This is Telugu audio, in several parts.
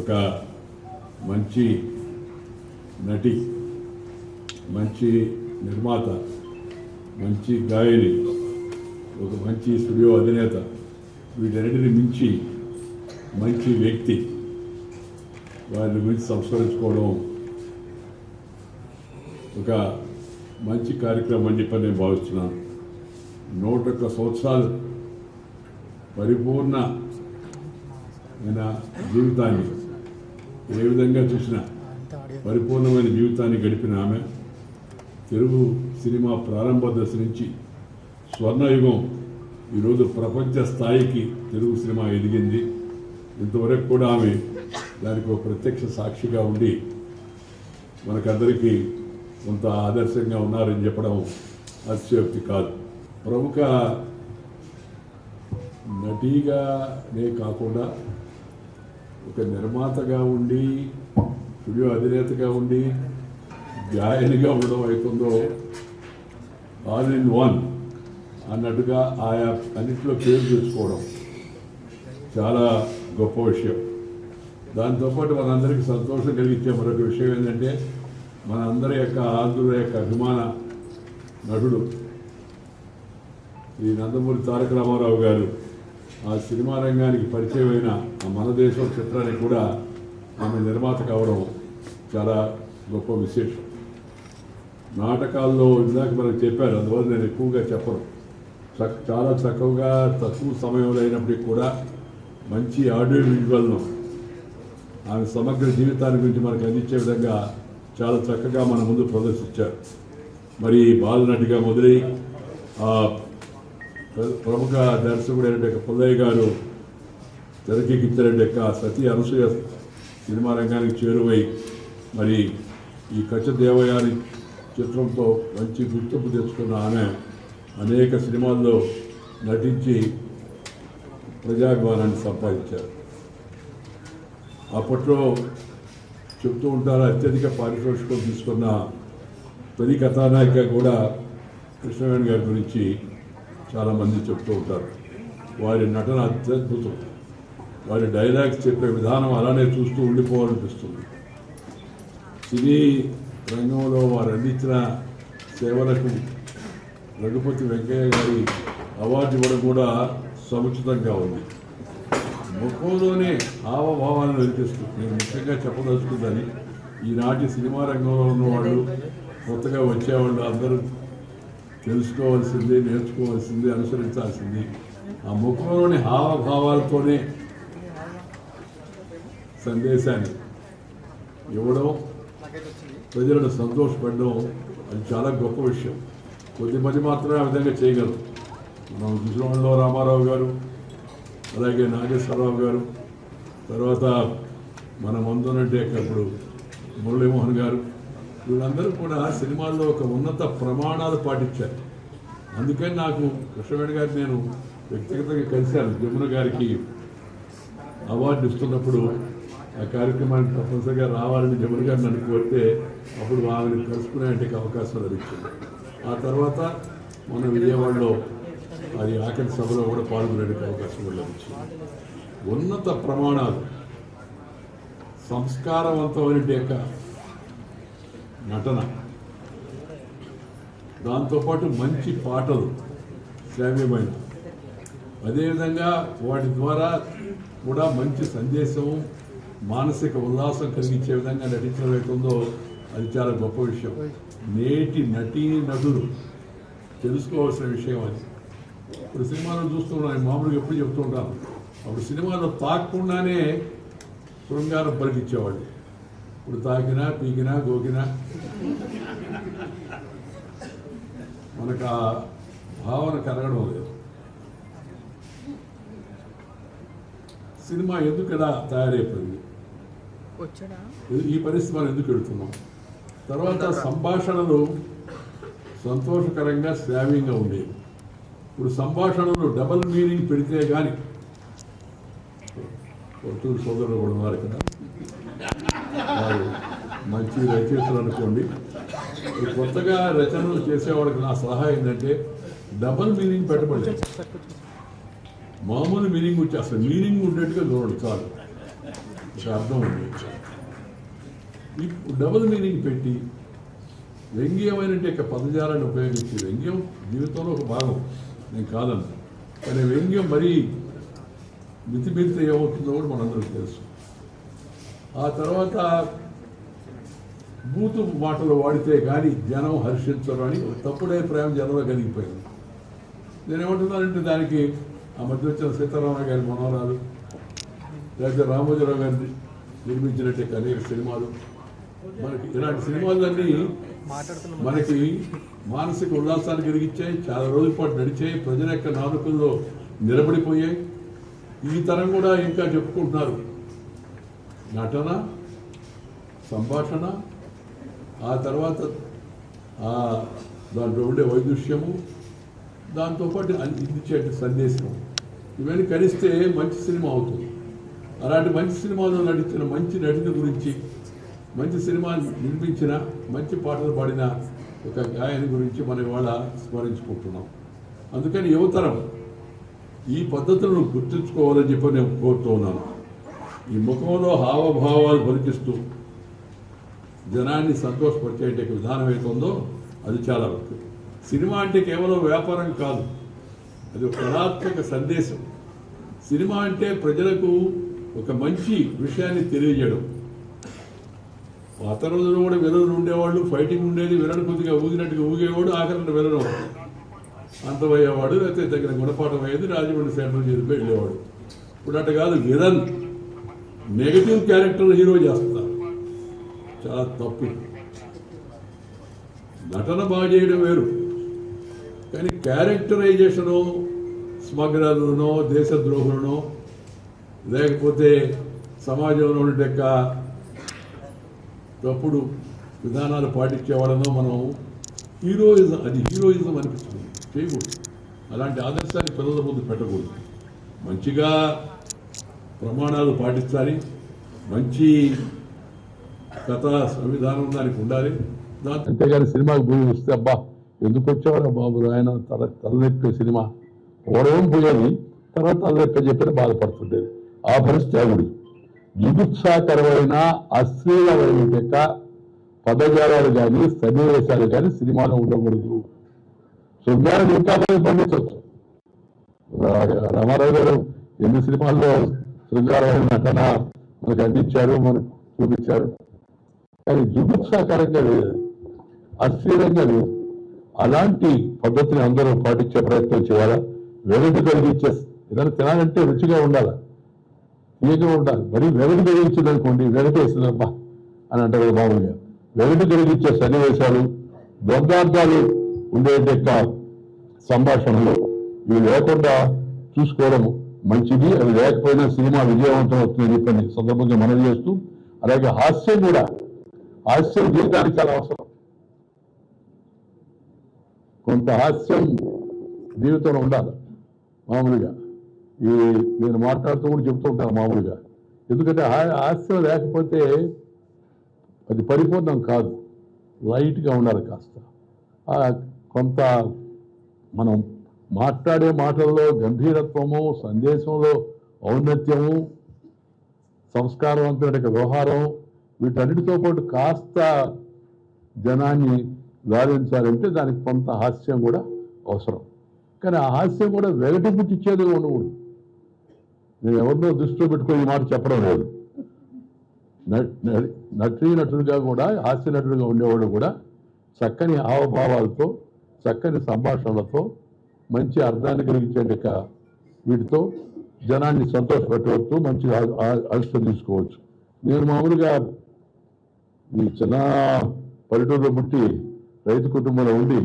ఒక మంచి నటి, మంచి నిర్మాత, మంచి గాయని, ఒక మంచి స్టూడియో అధినేత, వీటన్నిటిని మించి మంచి వ్యక్తి, వారి గురించి సంస్కరించుకోవడం ఒక మంచి కార్యక్రమం అని చెప్పి నేను భావిస్తున్నాను. 101 సంవత్సరాలు పరిపూర్ణమైన జీవితాన్ని ఏ విధంగా చూసినా పరిపూర్ణమైన జీవితాన్ని గడిపిన ఆమె తెలుగు సినిమా ప్రారంభ దశ నుంచి స్వర్ణయుగం ఈరోజు ప్రపంచ స్థాయికి తెలుగు సినిమా ఎదిగింది. ఇంతవరకు కూడా ఆమె దానికి ఒక ప్రత్యక్ష సాక్షిగా ఉండి మనకందరికీ కొంత ఆదర్శంగా ఉన్నారని చెప్పడం అతిశయోక్తి కాదు. ప్రముఖ నటిగానే కాకుండా ఒక నిర్మాతగా ఉండి, స్టూడియో అధినేతగా ఉండి, గాయనిగా ఉండడం అవుతుందో ఆల్ ఇన్ వన్ అన్నట్టుగా ఆయా అన్నింటిలో పేరు తెచ్చుకోవడం చాలా గొప్ప విషయం. దాంతోపాటు మనందరికీ సంతోషం కలిగించే మరొక విషయం ఏంటంటే మనందరి యొక్క ఆంధ్రుల యొక్క అభిమాన నటుడు శ్రీ నందమూరి తారక రామారావు గారు ఆ సినిమా రంగానికి పరిచయమైన ఆ మన దేశం చిత్రానికి కూడా ఆమె నిర్మాత కావడం చాలా గొప్ప విశేషం. నాటకాల్లో ఇందాక మనకు చెప్పారు, అందువల్ల నేను ఎక్కువగా చెప్పను. చాలా చక్కగా తక్కువ సమయంలో అయినప్పటికీ కూడా మంచి ఆడియో విజువల్ను ఆమె సమగ్ర జీవితాన్ని గురించి మనకు అందించే విధంగా చాలా చక్కగా మన ముందు ప్రదర్శించారు. మరి బాలనటిగా మొదలై ప్రముఖ దర్శకుడైన పుల్లయ్య గారు తెరకెక్కించిన సతీ అనసూయ సినిమా రంగానికి చేరువై మరి ఈ కచ్చ దేవయాని చిత్రంతో మంచి గుర్తింపు తెచ్చుకున్న ఆమె అనేక సినిమాల్లో నటించి ప్రజాభిమానాన్ని సంపాదించారు. అప్పట్లో చెప్తూ ఉంటారు, అత్యధిక పారితోషికం తీసుకున్న తొలి కథానాయిక కూడా కృష్ణవేణి గారి గురించి చాలామంది చెప్తూ ఉంటారు. వారి నటన అత్యద్భుతం, వారి డైలాగ్స్ చెప్పే విధానం అలానే చూస్తూ ఉండిపోవాలనిపిస్తుంది. సినీ రంగంలో వారు అందించిన సేవలకు రఘుపతి వెంకయ్య గారి అవార్డు ఇవ్వడం కూడా సముచితంగా ఉంది. ముఖంలోనే హావభావాలను వెలికిస్తూ నేను ముఖ్యంగా చెప్పదలుచుకుందని ఈనాటి సినిమా రంగంలో ఉన్నవాళ్ళు, కొత్తగా వచ్చేవాళ్ళు అందరూ తెలుసుకోవాల్సింది, నేర్చుకోవాల్సింది, అనుసరించాల్సింది ఆ ముఖంలోని హావభావాలతోనే సందేశాన్ని ఇవ్వడం, ప్రజలను సంతోషపడడం అది చాలా గొప్ప విషయం. కొద్దిమంది మాత్రమే ఆ విధంగా చేయగలరు. మనం చూసిన రామారావు గారు, అలాగే నాగేశ్వరరావు గారు, తర్వాత మన ముందునంటే అప్పుడు మురళీమోహన్ గారు, వీళ్ళందరూ కూడా సినిమాల్లో ఒక ఉన్నత ప్రమాణాలు పాటించారు. అందుకని నాకు కృష్ణవేణి గారు నేను వ్యక్తిగతంగా కలిశాను. జమున గారికి అవార్డు ఇస్తున్నప్పుడు ఆ కార్యక్రమానికి తప్పనిసరిగా రావాలని జమున గారు నన్ను కోరితే అప్పుడు ఆమెను కలుసుకునే అవకాశం లభించింది. ఆ తర్వాత మన విజయవాడలో అది ఆఖరి సభలో కూడా పాల్గొనే అవకాశం లభించింది. ఉన్నత ప్రమాణాలు, సంస్కారవంతమైన యొక్క నటన, దాంతోపాటు మంచి పాటలు శ్రావ్యమైన, అదేవిధంగా వాటి ద్వారా కూడా మంచి సందేశం, మానసిక ఉల్లాసం కలిగించే విధంగా నటించడం అవుతుందో అది చాలా గొప్ప విషయం. నేటి నటులు తెలుసుకోవాల్సిన విషయం అది. ఇప్పుడు సినిమాలో చూస్తున్నాను, మామూలుగా ఎప్పుడు చెప్తూ ఉంటాను, అప్పుడు సినిమాలో తాకకుండానే శృంగారం పలికిచ్చేవాళ్ళు. ఇప్పుడు తాకినా, పీకినా, గోకినా మనకు ఆ భావన కలగడం లేదు. సినిమా ఎందుకు ఇలా తయారైపోయింది, ఈ పరిస్థితి మనం ఎందుకు వెళుతున్నాం? తర్వాత సంభాషణలు సంతోషకరంగా, శ్రావ్యంగా ఉండేవి. ఇప్పుడు సంభాషణలు డబల్ మీనింగ్ పెడితే కానీ, కొత్తూరు సోదరులు కూడా ఉన్నారు ఇక్కడ, వారు మంచి రచయితలు అనుకోండి. కొత్తగా రచనలు చేసేవాళ్ళకి నా సలహా ఏంటంటే డబల్ మీనింగ్ పెట్టబడలేదు, మామూలు మీనింగ్ వచ్చి అసలు మీనింగ్ ఉండేట్టుగా చూడండి చాలు. ఒక అర్థం ఉంది. ఇప్పుడు డబుల్ మీనింగ్ పెట్టి వ్యంగ్యమైన పదజాలాన్ని ఉపయోగించి, వ్యంగ్యం జీవితంలో ఒక భాగం, నేను కాదన్నా, కానీ వ్యంగ్యం మరీ మితిమీరితే ఏమవుతుందో కూడా మనందరికీ తెలుసు. ఆ తర్వాత బూతు మాటలు వాడితే కానీ జనం హర్షించరు అని తప్పుడే ప్రేమ జనంలో కలిగిపోయింది. నేనేమంటున్నానంటే దానికి ఆ మధ్య వచ్చిన సీతారామయ్య గారి మనోరాలు, లేకపోతే రామోజీరావు గారిని నిర్మించినట్టే అనేక సినిమాలు, మనకి ఇలాంటి సినిమాలన్నీ మనకి మానసిక ఉల్లాసాన్ని కలిగించాయి, చాలా రోజుల పాటు నడిచాయి, ప్రజల యొక్క నాలుకల్లో నిలబడిపోయాయి. ఈ తరం కూడా ఇంకా చెప్పుకుంటున్నారు. నటన, సంభాషణ, ఆ తర్వాత దాంట్లో ఉండే వైదుష్యము, దాంతోపాటు ఇచ్చే సందేశం, ఇవన్నీ కలిస్తే మంచి సినిమా అవుతుంది. అలాంటి మంచి సినిమాలో నటించిన మంచి నటుని గురించి, మంచి సినిమా నిర్మించిన, మంచి పాటలు పాడిన ఒక గాయని గురించి మనం ఇవాళ స్మరించుకుంటున్నాం. అందుకని యువతరం ఈ పద్ధతులను గుర్తుంచుకోవాలని చెప్పి నేను కోరుతూ ఉన్నాను. ఈ ముఖంలో హావభావాలు పలికిస్తూ జనాన్ని సంతోషపరిచే విధానం ఏతుందో అది చాలా ముఖ్యం. సినిమా అంటే కేవలం వ్యాపారం కాదు, అది ఒక కళాత్మక సందేశం. సినిమా అంటే ప్రజలకు ఒక మంచి విషయాన్ని తెలియజేయడం. పాత రోజుల్లో కూడా విలన్లు ఉండేవాళ్ళు, ఫైటింగ్ ఉండేది, విలన్ కొద్దిగా ఊగినట్టుగా ఊగేవాడు, ఆఖరణ విలనం అంతమయ్యేవాడు, లేకపోతే తగిన గుణపాఠం అయ్యేది, రాజమండ్రి సెంటర్ చేసి వెళ్ళేవాడు. ఇప్పుడు అట్ట కాదు, విలన్ నెగటివ్ క్యారెక్టర్ హీరో చేస్తున్నారు, చాలా తప్పు. నటన బాగా చేయడం వేరు, కానీ క్యారెక్టరైజేషను స్మగ్లర్లనో, దేశద్రోహులనో, లేకపోతే సమాజంలో ఉండే తప్పుడు విధానాలు పాటించేవాళ్ళనో మనం హీరోయిజం, అది హీరోయిజం అనిపిస్తుంది, చేయకూడదు. అలాంటి ఆదర్శాన్ని పిల్లల ముందు పెట్టకూడదు. మంచిగా ప్రమాణాలు పాటించాలి, మంచి కథా సంవిధానం దానికి ఉండాలి. అంతేగాని సినిమాకి పోయి వస్తే అబ్బా ఎందుకు వచ్చేవాడు బాబు ఆయన తలనొప్పి సినిమా ఓడవం పోయేది, తర్వాత తలనొప్పి చెప్పిన బాధపడుతుండేది. ఆ పరిస్థితి ఆవిడ జుగుత్సాకరమైన అశ్లీలమైన పదజాలాలు కానీ సన్నివేశాలు కానీ సినిమాలో ఉండకూడదు. శృంగారం ఇంకా పండించవచ్చు. రామారావు గారు ఎన్ని సినిమాల్లో శృంగారమైన నటన మనకు అందించారు, మనకు చూపించారు, కానీ జుగుత్సాకరంగా లేదు, అశ్లీలంగా లేదు. అలాంటి పద్ధతిని అందరూ పాటించే ప్రయత్నం చేయాలా. వెగటు కలిగించే ఏదైనా తినాలంటే రుచిగా ఉండాలా, తీయగా ఉండాలి. మరి వెగటు కలిగించింది అనుకోండి, వెగటేసిందబ్బా అని అంటారు మామూలుగా. వెగటు కలిగించే సన్నివేశాలు, ద్వంద్వార్థాలు ఉండే సంభాషణలు ఇవి లేకుండా చూసుకోవడం మంచిది. అవి లేకపోయినా సినిమా విజయవంతం అవుతుందని చెప్పని సందర్భంగా మనవి చేస్తూ, అలాగే హాస్యం కూడా, హాస్యం జీవితానికి చాలా అవసరం. కొంత హాస్యం జీవితంలో ఉండాలి మామూలుగా. నేను మాట్లాడుతూ కూడా చెప్తూ ఉంటాను మామూలుగా, ఎందుకంటే హాస్యం లేకపోతే అది పరిపూర్ణం కాదు, లైట్గా ఉండాలి కాస్త. కొంత మనం మాట్లాడే మాటల్లో గంభీరత్వము, సందేశంలో ఔన్నత్యము, సంస్కారవంతమైన వ్యవహారం, వీటన్నిటితో పాటు కాస్త జనాన్ని లాలించాలంటే దానికి కొంత హాస్యం కూడా అవసరం. కానీ ఆ హాస్యం కూడా వెగటి పుట్టించేది ఉండకూడదు. నేను ఎవరినో దృష్టిలో పెట్టుకొని ఈ మాట చెప్పడం లేదు. నటులుగా కూడా, హాస్య నటులుగా ఉండేవాళ్ళు కూడా చక్కని హావభావాలతో, చక్కని సంభాషణలతో, మంచి అర్థాన్ని కలిగించే వీటితో జనాన్ని సంతోషపెట్టవచ్చు, మంచి అలసట తీసుకోవచ్చు. నేను మామూలుగా ఈ చిన్న పల్లెటూరులో పుట్టి రైతు కుటుంబంలో ఉండి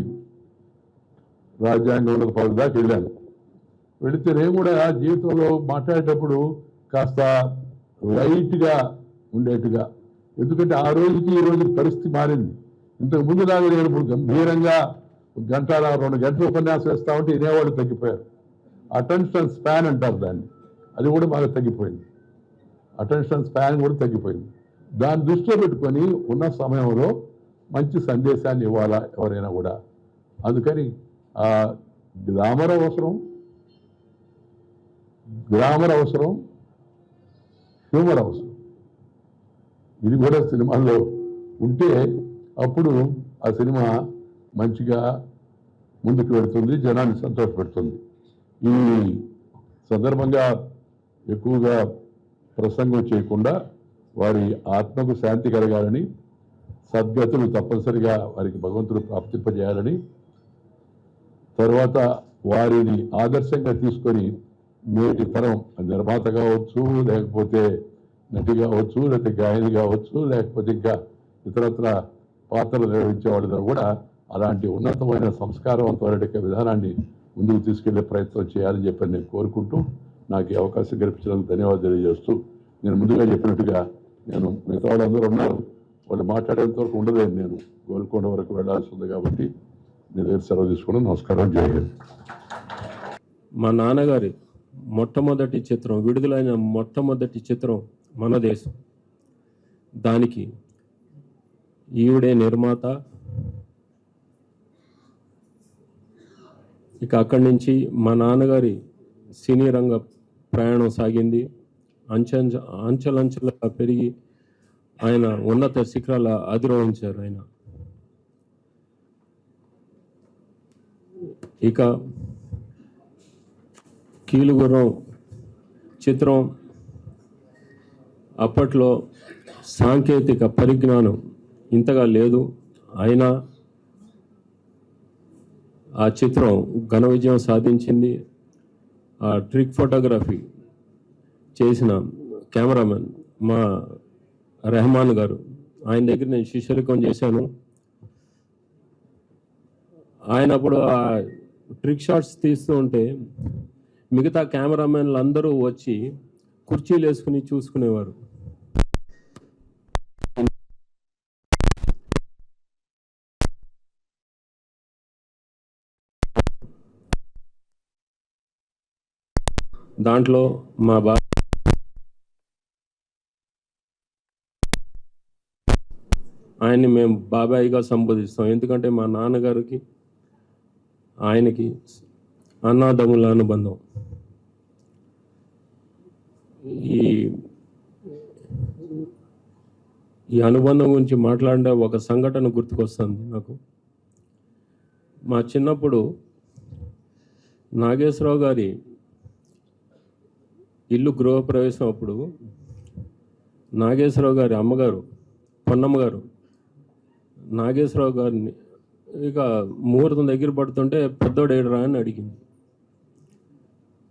రాజ్యాంగంలో పది దాకా వెళ్ళాను. వెళితే నేను కూడా జీవితంలో మాట్లాడేటప్పుడు కాస్త లైట్గా ఉండేట్టుగా, ఎందుకంటే ఆ రోజుకి ఈ రోజుకి పరిస్థితి మారింది. ఇంతకు ముందు దాకా నేను ఇప్పుడు గంభీరంగా గంటల 2 గంటలు ఉపన్యాసం వేస్తా ఉంటే వినేవాళ్ళు తగ్గిపోయారు. అటెన్షన్ స్పాన్ అంటారు దాన్ని, అది కూడా బాగా తగ్గిపోయింది. అటెన్షన్ స్పాన్ కూడా తగ్గిపోయింది. దాన్ని దృష్టిలో పెట్టుకొని ఉన్న సమయంలో మంచి సందేశాన్ని ఇవ్వాలా ఎవరైనా కూడా. అందుకని గ్రామర్ అవసరం, హ్యూమర్ అవసరం. ఇది కూడా సినిమాల్లో ఉంటే అప్పుడు ఆ సినిమా మంచిగా ముందుకు వెళుతుంది, జనాన్ని సంతోషపెడుతుంది. ఈ సందర్భంగా ఎక్కువగా ప్రసంగం చేయకుండా వారి ఆత్మకు శాంతి కలగాలని, సద్గతులు తప్పనిసరిగా వారికి భగవంతుడు ప్రాప్తింపజేయాలని, తర్వాత వారిని ఆదర్శంగా తీసుకొని నేటి తరం నిర్మాత కావచ్చు, లేకపోతే నటి కావచ్చు, లేకపోతే గాయని కావచ్చు, లేకపోతే ఇంకా ఇతరత్ర పాత్రలు నిర్వహించే వాళ్ళందరూ కూడా అలాంటి ఉన్నతమైన సంస్కారవంతమైన విధానాన్ని ముందుకు తీసుకెళ్లే ప్రయత్నం చేయాలని చెప్పి నేను కోరుకుంటూ నాకు ఈ అవకాశం కల్పించడానికి ధన్యవాదాలు తెలియజేస్తూ, నేను ముందుగా చెప్పినట్టుగా నేను మిగతా వాళ్ళందరూ ఉన్నారు, వాళ్ళు మాట్లాడేంత వరకు ఉండలేదు, నేను గోల్కొండ వరకు వెళ్లాల్సి ఉంది కాబట్టి నేను దగ్గర సెలవు తీసుకున్నాను. నమస్కారం, జై హింద్. మా నాన్నగారి మొట్టమొదటి చిత్రం, విడుదలైన మొట్టమొదటి చిత్రం మన దేశం. దానికి ఈవిడే నిర్మాత. ఇక అక్కడి నుంచి మా నాన్నగారి సినీ రంగ ప్రయాణం సాగింది. అంచెలంచెలుగా పెరిగి ఆయన ఉన్నత శిఖరాల అధిరోహించారు ఆయన. ఇక కీలుగుర్రం చిత్రం అప్పట్లో సాంకేతిక పరిజ్ఞానం ఇంతగా లేదు, అయినా ఆ చిత్రం ఘన విజయం సాధించింది. ఆ ట్రిక్ ఫోటోగ్రఫీ చేసిన కెమెరామెన్ మా రెహమాన్ గారు, ఆయన దగ్గర నేను శిష్యరికం చేశాను. ఆయన అప్పుడు ఆ ట్రిక్ షాట్స్ తీస్తూ ఉంటే మిగతా కెమెరామెన్లు అందరూ వచ్చి కుర్చీలు వేసుకుని చూసుకునేవారు. దాంట్లో మా ఆయన్ని మేము బాబాయిగా సంబోధిస్తాం, ఎందుకంటే మా నాన్నగారికి ఆయనకి అన్నాదమ్ముల అనుబంధం. ఈ అనుబంధం గురించి మాట్లాడే ఒక సంఘటన గుర్తుకొస్తుంది నాకు. మా చిన్నప్పుడు నాగేశ్వరరావు గారి ఇల్లు గృహప్రవేశం అప్పుడు నాగేశ్వరరావు గారి అమ్మగారు పొన్నమ్మ గారు నాగేశ్వరరావు గారిని ఇక ముహూర్తం దగ్గర పడుతుంటే పెద్దోడు ఏడరా అని అడిగింది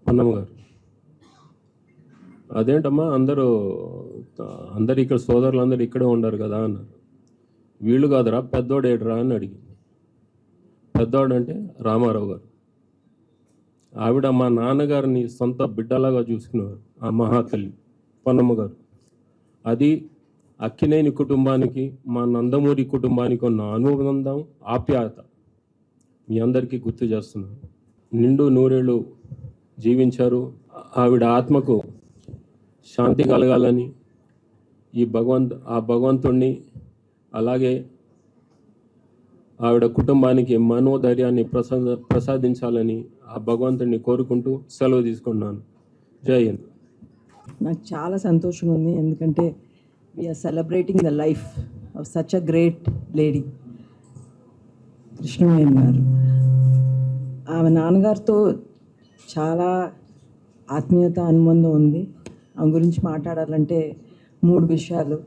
పొన్నమ్మ గారు. అదేంటమ్మా అందరూ ఇక్కడ సోదరులు అందరూ ఇక్కడే ఉండరు కదా అన్నారు. వీళ్ళు కాదురా పెద్దోడు ఏడరా అని అడిగింది. పెద్దోడు అంటే రామారావు గారు. ఆవిడ మా నాన్నగారిని సొంత బిడ్డలాగా చూసుకునేవారు, ఆ మహాతల్లి పొన్నమ్మ గారు. అది అక్కినేని కుటుంబానికి మా నందమూరి కుటుంబానికి ఉన్న అనుబంధం, ఆప్యాయత మీ అందరికీ గుర్తు చేస్తున్నాను. నిండు నూరేళ్ళు జీవించారు. ఆవిడ ఆత్మకు శాంతి కలగాలని ఆ భగవంతుణ్ణి, అలాగే ఆవిడ కుటుంబానికి మనోధైర్యాన్ని ప్రసాదించాలని ఆ భగవంతుడిని కోరుకుంటూ సెలవు తీసుకున్నాను. జై హింద్. నాకు చాలా సంతోషంగా ఉంది, ఎందుకంటే we are celebrating the life of such a great lady Krishnaveni garu. ఆమె నాన్నగారితో చాలా ఆత్మీయత అనుబంధం ఉంది. ఆమె గురించి మాట్లాడాలంటే 3 విషయాలు.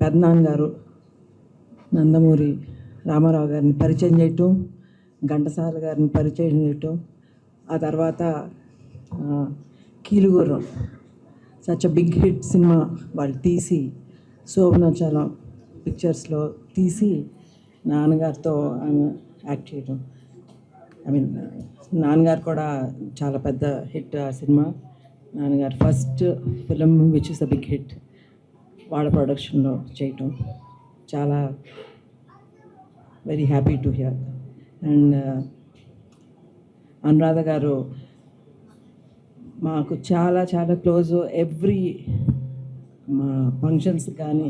పెద్దనాన్నగారు నందమూరి రామారావు గారిని పరిచయం చేయటం, ఘంటసాల గారిని పరిచయం చేయటం, ఆ తర్వాత Keelugurram such a big hit cinema వాళ్ళు తీసి శోభనాచలం పిక్చర్స్లో తీసి నాన్నగారితో ఆమె యాక్ట్ చేయడం. నాన్నగారు కూడా చాలా పెద్ద హిట్ ఆ సినిమా. నాన్నగారు first film which is a big hit వాళ్ళ ప్రొడక్షన్లో చేయటం చాలా very happy to hear. And Anuradha garu మాకు చాలా చాలా క్లోజ్. ఎవ్రీ మా ఫంక్షన్స్ కానీ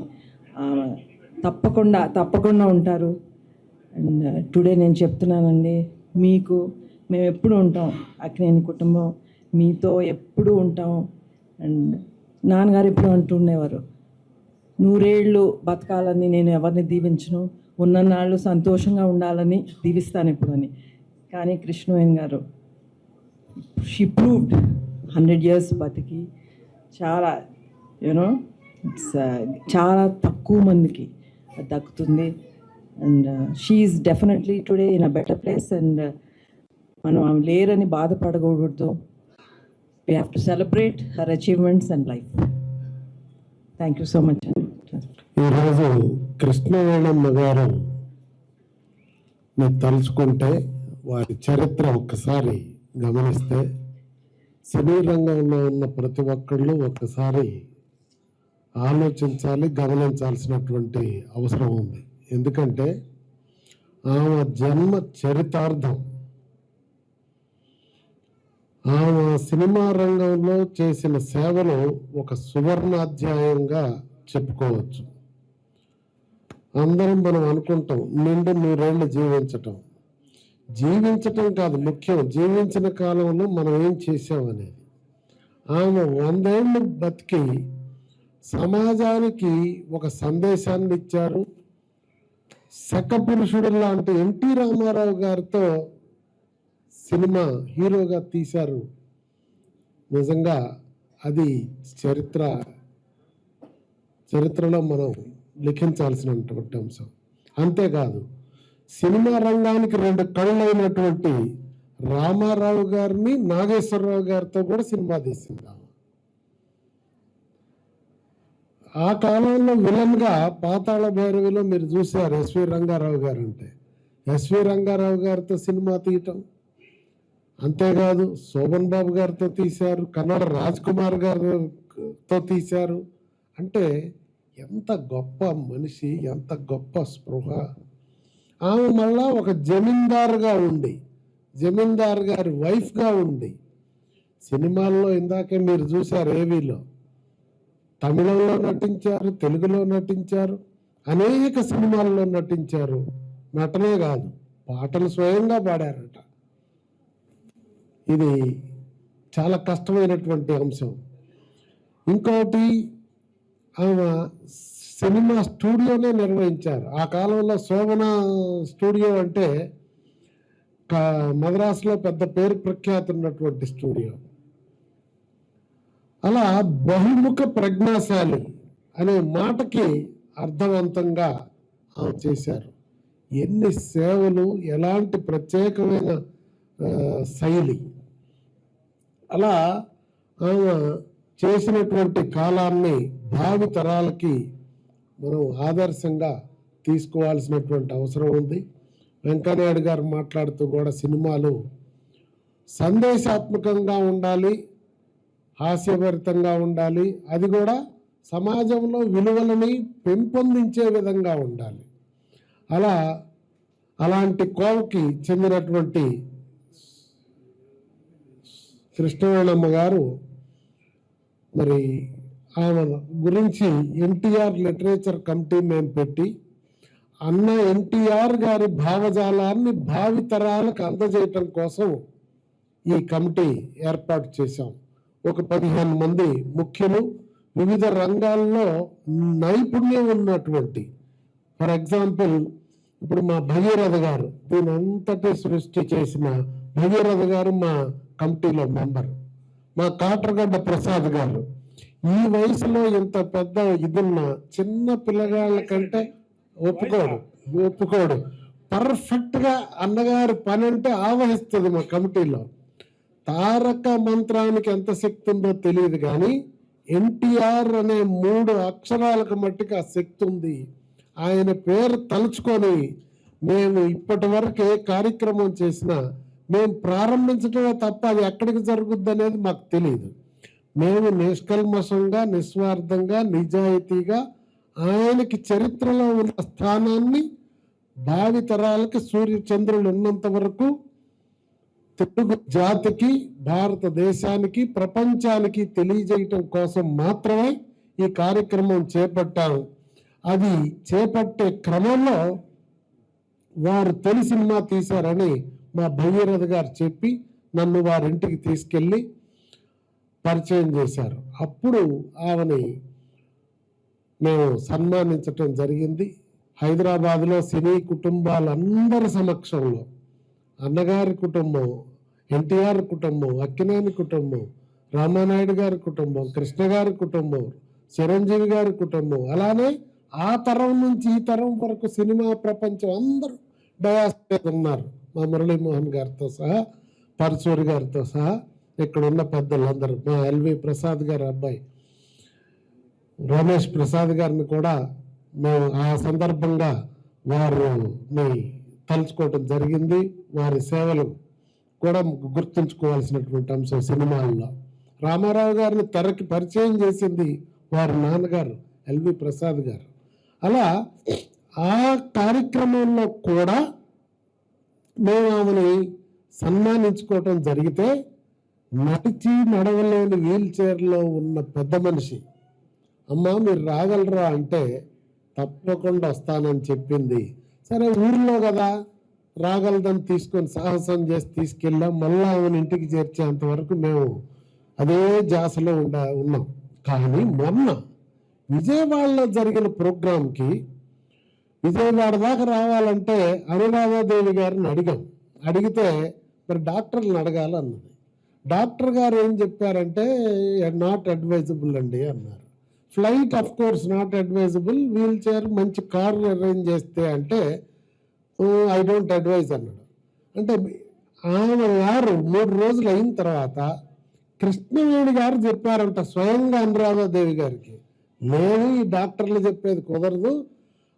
తప్పకుండా ఉంటారు. అండ్ టుడే నేను చెప్తున్నానండి, మేము ఎప్పుడు ఉంటాం, అక్కినేని కుటుంబం మీతో ఎప్పుడు ఉంటాం. అండ్ నాన్నగారు ఎప్పుడు అంటుండేవారు, నూరేళ్ళు బతకాలని నేను ఎవరిని దీవించను, ఉన్ననాళ్ళు సంతోషంగా ఉండాలని దీవిస్తాను ఎప్పుడని. కానీ Krishnaveni garu she proved 100 years బతికి చాలా ఇట్స్ చాలా తక్కువ మందికి అది దక్కుతుంది. And she is definitely today in a better place. And మనం ఆమె లేరని బాధపడకూడదు. We have to celebrate her achievements and life. Thank you so much. ఈరోజు కృష్ణవేణమ్మ గారు మీరు తలుచుకుంటే వారి చరిత్ర ఒక్కసారి గమనిస్తే సినీ రంగంలో ఉన్న ప్రతి ఒక్కళ్ళు ఒక్కసారి ఆలోచించాలి, గమనించాల్సినటువంటి అవసరం ఉంది. ఎందుకంటే ఆమె జన్మ చరితార్థం, ఆమె సినిమా రంగంలో చేసిన సేవలు ఒక సువర్ణాధ్యాయంగా చెప్పుకోవచ్చు. అందరం మనం అనుకుంటాం నిండు 100 ఏళ్ళు జీవించటం కాదు ముఖ్యం, జీవించిన కాలంలో మనం ఏం చేసామనేది. ఆమె 100 ఏళ్ళు బతికి సమాజానికి ఒక సందేశాన్ని ఇచ్చారు. శకపురుషుడు లాంటి ఎన్టీ రామారావు గారితో సినిమా హీరోగా తీశారు. నిజంగా అది చరిత్రలో మనం లిఖించాల్సినటువంటి అంశం. అంతేకాదు సినిమా రంగానికి 2 కళ్ళైనటువంటి రామారావు గారిని నాగేశ్వరరావు గారితో కూడా సినిమా తీసింది. ఆ కాలంలో విలన్గా పాతాళ భైరవిలో మీరు చూశారు ఎస్వి రంగారావు గారు. అంటే ఎస్వి రంగారావు గారితో సినిమా తీయటం, అంతేకాదు శోభన్ బాబు గారితో తీశారు, కన్నడ రాజ్ కుమార్ గారితో తీశారు. అంటే ఎంత గొప్ప మనిషి, ఎంత గొప్ప స్పృహ. ఆమె మళ్ళా ఒక జమీందారుగా ఉండి, జమీందారు గారి వైఫ్గా ఉండి సినిమాల్లో ఇందాకే మీరు చూశారు, ఏవీలో తమిళంలో నటించారు, తెలుగులో నటించారు, అనేక సినిమాల్లో నటించారు. నటనే కాదు పాటలు స్వయంగా పాడారట. ఇది చాలా కష్టమైనటువంటి అంశం. ఇంకోటి ఆమె సినిమా స్టూడియోనే నిర్వహించారు. ఆ కాలంలో శోభన స్టూడియో అంటే మద్రాసులో పెద్ద పేరు ప్రఖ్యాతి ఉన్నటువంటి స్టూడియో. అలా బహుముఖ ప్రజ్ఞాశాలి అనే మాటకి అర్థవంతంగా ఆమె చేశారు. ఎన్ని సేవలు, ఎలాంటి ప్రత్యేకమైన శైలి. అలా ఆమె చేసినటువంటి కాలాన్ని భావి తరాలకి మనం ఆదర్శంగా తీసుకోవాల్సినటువంటి అవసరం ఉంది. వెంకయ్యనాయుడు గారు మాట్లాడుతూ కూడా సినిమాలు సందేశాత్మకంగా ఉండాలి, హాస్యభరితంగా ఉండాలి, అది కూడా సమాజంలో విలువలని పెంపొందించే విధంగా ఉండాలి. అలాంటి కోవకి చెందినటువంటి కృష్ణవేణమ్మ గారు మరి ఆమె గురించి ఎన్టీఆర్ లిటరేచర్ కమిటీ మేము పెట్టి అన్న ఎన్టీఆర్ గారి భావజాలాన్ని భావితరాలకు అందజేయటం కోసం ఈ కమిటీ ఏర్పాటు చేశాం. ఒక 15 మంది ముఖ్యులు, వివిధ రంగాల్లో నైపుణ్యం ఉన్నటువంటి, ఫర్ ఎగ్జాంపుల్ ఇప్పుడు మా భగీరథ గారు, దీని అంతటి సృష్టి చేసిన భగీరథ గారు మా కమిటీలో మెంబర్. మా కాటరగడ్డ ప్రసాద్ గారు ఈ వయసులో ఇంత పెద్ద ఇదున్న చిన్న పిల్లగాళ్ళ కంటే ఒప్పుకోడు. పర్ఫెక్ట్ గా అన్నగారి పని అంటే ఆవహిస్తుంది మా కమిటీలో. తారక మంత్రానికి ఎంత శక్తి ఉందో తెలియదు కానీ ఎన్టీఆర్ అనే 3 అక్షరాలకు మట్టికి ఆ శక్తి ఉంది. ఆయన పేరు తలుచుకొని మేము ఇప్పటి వరకు ఏ కార్యక్రమం చేసినా మేము ప్రారంభించడమే తప్ప అది ఎక్కడికి జరుగుద్ది అనేది మాకు తెలియదు. మేము నిష్కల్మషంగా, నిస్వార్థంగా, నిజాయితీగా ఆయనకి చరిత్రలో ఉన్న స్థానాన్ని భావితరాలకి సూర్యచంద్రులు ఉన్నంత వరకు తెలుగు జాతికి, భారతదేశానికి, ప్రపంచానికి తెలియజేయటం కోసం మాత్రమే ఈ కార్యక్రమం చేపట్టాము. అది చేపట్టే క్రమంలో వారు తొలి సినిమా తీశారని మా భగీరథ గారు చెప్పి నన్ను వారింటికి తీసుకెళ్ళి పరిచయం చేశారు. అప్పుడు ఆమెని మేము సన్మానించటం జరిగింది. హైదరాబాద్లో సినీ కుటుంబాలందరి సమక్షంలో అన్నగారి కుటుంబం, ఎన్టీఆర్ కుటుంబం, అక్కినేని కుటుంబం, రామానాయుడు గారి కుటుంబం, కృష్ణ గారి కుటుంబం, చిరంజీవి గారి కుటుంబం, అలానే ఆ తరం నుంచి ఈ తరం వరకు సినిమా ప్రపంచం అందరూ డయాస్ మీద ఉన్నారు. మా మురళీమోహన్ గారితో సహా, పరచూరి గారితో సహా ఇక్కడ ఉన్న పెద్దలందరూ, మా ఎల్వి ప్రసాద్ గారి అబ్బాయి రమేష్ ప్రసాద్ గారిని కూడా మేము ఆ సందర్భంగా వారిని తలుచుకోవటం జరిగింది. వారి సేవలు కూడా గుర్తుంచుకోవాల్సినటువంటి అంశం సినిమాల్లో. రామారావు గారిని తెరకి పరిచయం చేసింది వారి నాన్నగారు ఎల్వి ప్రసాద్ గారు. అలా ఆ కార్యక్రమంలో కూడా మేము ఆమెని సన్మానించుకోవటం జరిగితే, నడిచి నడవలేని వీల్ చైర్లో ఉన్న పెద్ద మనిషి, అమ్మ మీరు రాగలరా అంటే తప్పకుండా వస్తానని చెప్పింది. సరే ఊర్లో కదా రాగలదని తీసుకొని సాహసం చేసి తీసుకెళ్ళాం. మళ్ళీ ఆమెను ఇంటికి చేర్చేంత వరకు మేము అదే జాసలో ఉన్నాం. కానీ మొన్న విజయవాడలో జరిగిన ప్రోగ్రాంకి విజయవాడ దాకా రావాలంటే అనురాధాదేవి గారిని అడిగితే మరి డాక్టర్లను అడగాలన్నది. డాక్టర్ గారు ఏం చెప్పారంటే నాట్ అడ్వైజబుల్ అండి అన్నారు. Flight of course not advisable, wheelchair మంచి కార్ అరేంజ్ చేస్తే అంటే ఐ డోంట్ అడ్వైజ్ అన్నాడు. అంటే ఆమె గారు 3 రోజులు అయిన తర్వాత కృష్ణవేణి గారు చెప్పారంట స్వయంగా అనురాధాదేవి గారికి, నేను ఈ డాక్టర్లు చెప్పేది కుదరదు,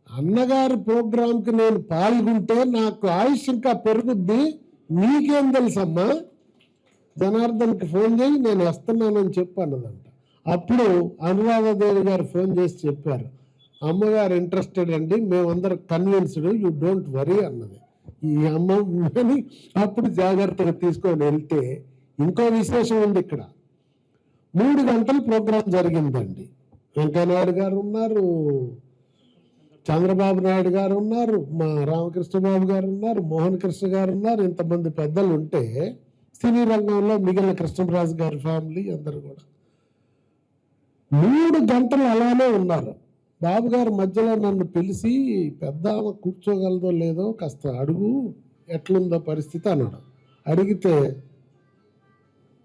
అన్నగారి ప్రోగ్రాంకి నేను పాల్గొంటే నాకు ఆయుష్ ఇంకా పెరుగుద్ది, నీకేం తెలుసమ్మా, జనార్దన్కి ఫోన్ చేయి నేను వస్తున్నానని చెప్పు అన్నదంట. అప్పుడు అనురాధాదేవి గారు ఫోన్ చేసి చెప్పారు, అమ్మగారు ఇంట్రెస్టెడ్ అండి, మేమందరం కన్విన్స్డ్, యూ డోంట్ వరీ అన్నది. ఈ అమ్మని అప్పుడు జాగ్రత్తగా తీసుకొని వెళ్తే ఇంకో విశేషం ఉంది. ఇక్కడ 3 గంటల ప్రోగ్రాం జరిగిందండి. వెంకయ్యనాయుడు గారు ఉన్నారు, చంద్రబాబు నాయుడు గారు ఉన్నారు, మా రామకృష్ణబాబు గారు ఉన్నారు, మోహన్ కృష్ణ గారు ఉన్నారు. ఇంతమంది పెద్దలు ఉంటే సినీ రంగంలో మిగిలిన కృష్ణరాజు గారి ఫ్యామిలీ అందరు కూడా 3 గంటలు అలానే ఉన్నారు. బాబు గారు మధ్యలో నన్ను పిలిచి, పెద్ద కూర్చోగలదో లేదో కాస్త అడుగు, ఎట్లుందో పరిస్థితి అన్నాడు. అడిగితే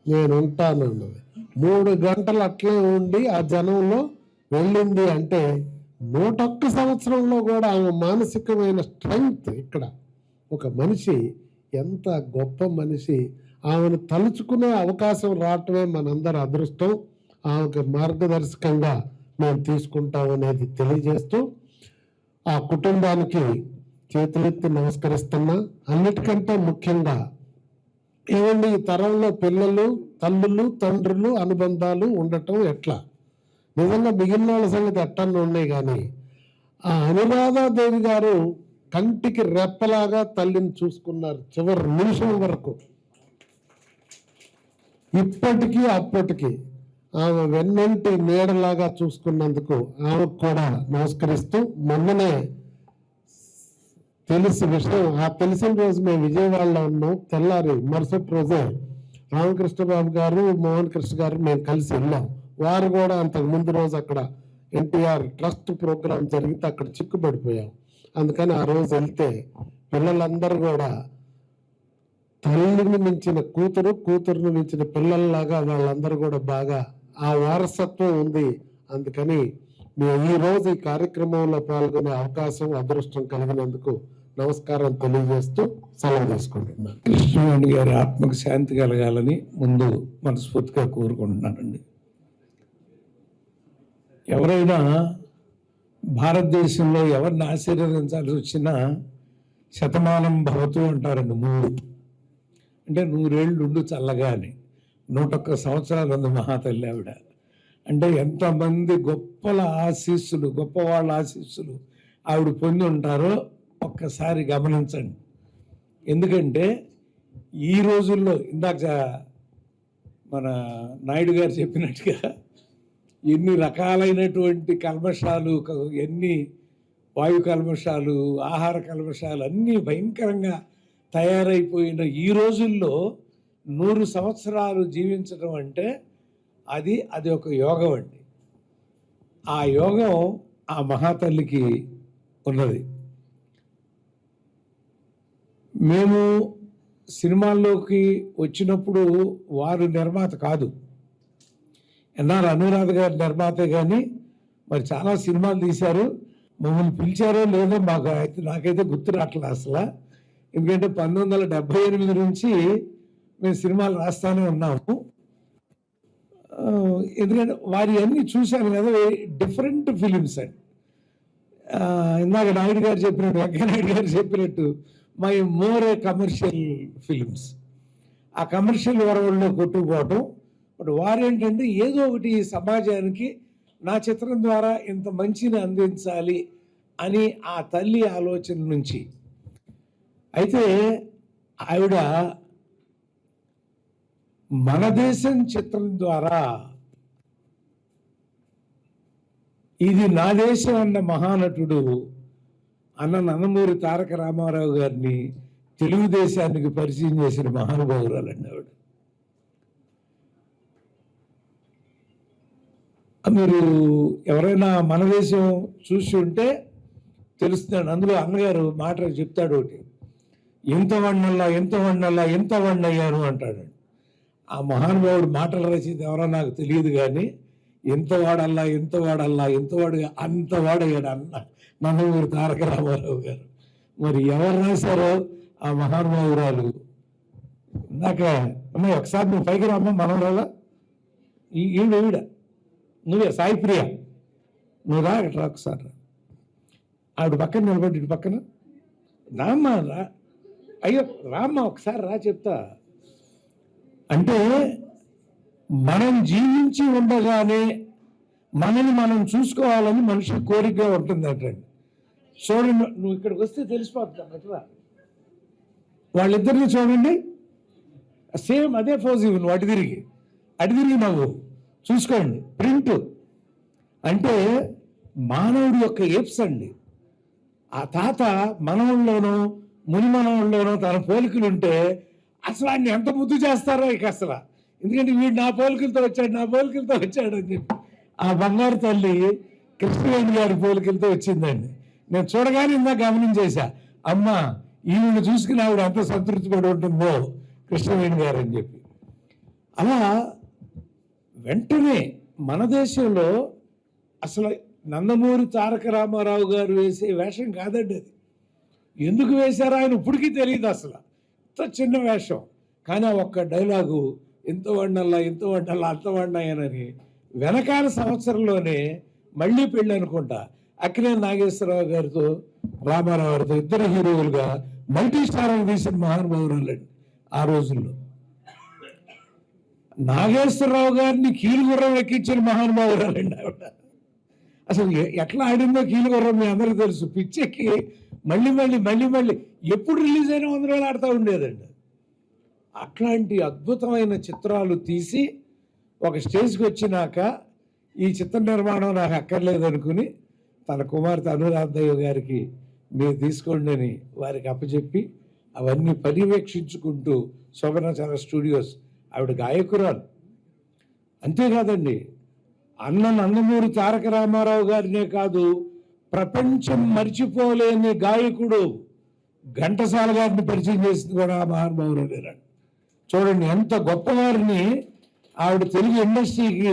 నేను ఉంటాను అన్నది. 3 గంటలు అట్లే ఉండి ఆ జనంలో వెళ్ళింది. అంటే 101 సంవత్సరంలో కూడా ఆమె మానసికమైన స్ట్రెంగ్త్, ఇక్కడ ఒక మనిషి ఎంత గొప్ప మనిషి, ఆమెను తలుచుకునే అవకాశం రావటమే మనందరి అదృష్టం. ఆమెకు మార్గదర్శకంగా మేము తీసుకుంటాం అనేది తెలియజేస్తూ ఆ కుటుంబానికి చేతులెత్తి నమస్కరిస్తున్నా. అన్నిటికంటే ముఖ్యంగా ఏమండి, ఈ తరంలో పిల్లలు, తల్లులు, తండ్రులు అనుబంధాలు ఉండటం ఎట్లా, నిజంగా మిగిలిన వాళ్ళ సంగతి ఎట్టన్నా ఉన్నాయి. కానీ ఆ అనురాధాదేవి గారు కంటికి రెప్పలాగా తల్లిని చూసుకున్నారు చివరి నిమిషం వరకు. ఇప్పటికీ అప్పటికి ఆమె వెన్నంటి నీడలాగా చూసుకున్నందుకు ఆమెకు కూడా నమస్కరిస్తూ, మొన్ననే తెలిసిన రోజు మేము విజయవాడలో ఉన్నాం. తెల్లారి మరుసటి రోజే రామకృష్ణబాబు గారు, మోహన్ కృష్ణ గారు మేము కలిసి వెళ్ళాం. వారు కూడా అంతకు ముందు రోజు అక్కడ ఎన్టీఆర్ ట్రస్ట్ ప్రోగ్రాం జరిగితే అక్కడ చిక్కుపడిపోయాం. అందుకని ఆ రోజు వెళ్తే పిల్లలందరూ కూడా తల్లిని మించిన కూతురు, కూతురుని మించిన పిల్లల్లాగా వాళ్ళందరూ కూడా బాగా ఆ వారసత్వం ఉంది. అందుకని మేము ఈ రోజు ఈ కార్యక్రమంలో పాల్గొనే అవకాశం, అదృష్టం కలిగినందుకు నమస్కారం తెలియజేస్తూ సెలవు తీసుకుంటున్నాను. కృష్ణవేణి గారి ఆత్మకు శాంతి కలగాలని ముందు మనస్ఫూర్తిగా కోరుకుంటున్నానండి. ఎవరైనా భారతదేశంలో ఎవరిని ఆశీర్వదించాల్సి వచ్చినా శతమానం భవతు అంటారండి. ముందు అంటే 100 ఏళ్ళు ఉండు చల్లగా అని. 101 సంవత్సరాలు ఉంది మహాతల్లి ఆవిడ. అంటే ఎంతమంది గొప్పల ఆశీస్సులు, గొప్పవాళ్ళ ఆశీస్సులు ఆవిడ పొంది ఉంటారో ఒక్కసారి గమనించండి. ఎందుకంటే ఈ రోజుల్లో ఇందాక మన నాయుడు గారు చెప్పినట్టుగా ఎన్ని రకాలైనటువంటి కల్మషాలు, ఎన్ని వాయు కల్మషాలు, ఆహార కల్మషాలు అన్నీ భయంకరంగా తయారైపోయిన ఈ రోజుల్లో 100 సంవత్సరాలు జీవించడం అంటే అది ఒక యోగం అండి. ఆ యోగం ఆ మహాతల్లికి ఉన్నది. మేము సినిమాల్లోకి వచ్చినప్పుడు వారు నిర్మాత కాదు, ఎన్ఆర్ అనురాధ గారి నిర్మాతే, కానీ మరి చాలా సినిమాలు తీశారు. మమ్మల్ని పిలిచారో లేదో నాకైతే గుర్తు రావట్లేదు అసలు. ఎందుకంటే 1978 నుంచి మేము సినిమాలు రాస్తానే ఉన్నాము. ఎందుకంటే వారి అన్ని చూశాను కదా, డిఫరెంట్ ఫిలిమ్స్ అండి. ఇందాక నాయుడు గారు చెప్పినట్టు, వెంకయ్యనాయుడు గారు చెప్పినట్టు my more a commercial films. ఆ కమర్షియల్ వరవల్లో కొట్టుకుపోవటం. బట్ వారేంటంటే ఏదో ఒకటి సమాజానికి నా చిత్రం ద్వారా ఇంత మంచిని అందించాలి అని ఆ తల్లి ఆలోచన నుంచి. అయితే ఆవిడ మన దేశం చిత్రం ద్వారా ఇది నా దేశం అన్న మహానటుడు అన్న నందమూరి తారక రామారావు గారిని తెలుగుదేశానికి పరిచయం చేసిన మహానుభావురాలండి ఆవిడ. మీరు ఎవరైనా మన దేశం చూసి ఉంటే తెలుస్తున్నాడు. అందులో అన్నగారు మాట చెప్తాడు ఒకటి, ఎంత వన్నయ్యాను అంటాడు. ఆ మహానుభావుడు మాటలు రచయిత ఎవరో నాకు తెలియదు, కానీ ఎంత వాడల్లా అంతవాడయ్యాడు అన్న నందమూరి తారక రామారావు గారు. మరి ఎవరు రాశారో ఆ మహానుభావురాలు. ఇందాక అమ్మాయి ఒకసారి నువ్వు పైకి రామ్మా, మనవరాలా ఈవిడ నువ్వే సాయిప్రియ, నువ్వు రా ఇట్లా ఒకసారి. ఆవిడ పక్కన నిలబడి, ఇటు పక్కన రామ్మా, రా, అయ్యో రామ్మా ఒకసారి రా చెప్తా. అంటే మనం జీవించి ఉండగానే మనని మనం చూసుకోవాలని మనిషి కోరికగా ఉంటుంది అంటండి. చూడండి, నువ్వు ఇక్కడికి వస్తే తెలిసిపోతుంది అట్లా. వాళ్ళిద్దరిని చూడండి, సేమ్ అదే ఫోజ్ ఇవ్వను, అటు తిరిగి నవ్వు చూసుకోండి. ప్రింట్ అంటే మానవుడి యొక్క ఏప్స్ అండి. ఆ తాత మనవుల్లోనో ముని మనవుల్లోనో తన పోలికలు ఉంటే అసలు ఆయన ఎంత ముద్దు చేస్తారో ఇక అసలు. ఎందుకంటే వీడు నా పోలికలతో వచ్చాడు అని చెప్పి ఆ బంగారు తల్లి కృష్ణవేణి గారి పోలికలతో వచ్చిందండి. నేను చూడగానే ఇందా గమనించేశా, అమ్మ ఈవిని చూసుకుని ఆవిడ ఎంత సంతృప్తి పడి ఉంటుందో కృష్ణవేణి గారు అని చెప్పి. అలా వెంటనే మన దేశంలో అసలు నందమూరి తారక రామారావు గారు వేసే వేషం కాదండి అది. ఎందుకు వేశారో ఆయన ఇప్పటికీ తెలియదు అసలు. ఇంత చిన్న వేషం, కానీ ఒక్క డైలాగు ఎంత వండల్లా అంత వండాయనని వెనకాల సంవత్సరంలోనే మళ్ళీ పెళ్ళి అనుకుంటా అక్కినేని నాగేశ్వరరావు గారితో రామారావు గారితో ఇద్దరు హీరోలుగా మల్టీ స్టార్ తీసిన మహానుభావురాలండి ఆ రోజుల్లో. నాగేశ్వరరావు గారిని కీలుగుర్రం ఎక్కించిన మహానుభావురాలండి ఆవిడ. అసలు ఎట్లా ఆడిందో కీలుగుర్రం మీ అందరికీ తెలుసు. పిచ్చెక్కి మళ్ళీ ఎప్పుడు రిలీజ్ అయినా 100 రోజులు ఆడుతూ ఉండేదండి. అట్లాంటి అద్భుతమైన చిత్రాలు తీసి ఒక స్టేజ్కి వచ్చినాక ఈ చిత్ర నిర్మాణం నాకు అక్కర్లేదు అనుకుని తన కుమార్తె అనురాధయ్య గారికి మీరు తీసుకోండి అని వారికి అప్పచెప్పి అవన్నీ పర్యవేక్షించుకుంటూ శోభనాచార స్టూడియోస్, ఆవిడ గాయకురాలు. అంతేకాదండి, అన్న నందమూరి తారక రామారావు గారినే కాదు, ప్రపంచం మర్చిపోలేని గాయకుడు ఘంటసాల గారిని పరిచయం చేసింది కూడా మహానుభావురాలు. చూడండి ఎంత గొప్పవారిని ఆవిడ తెలుగు ఇండస్ట్రీకి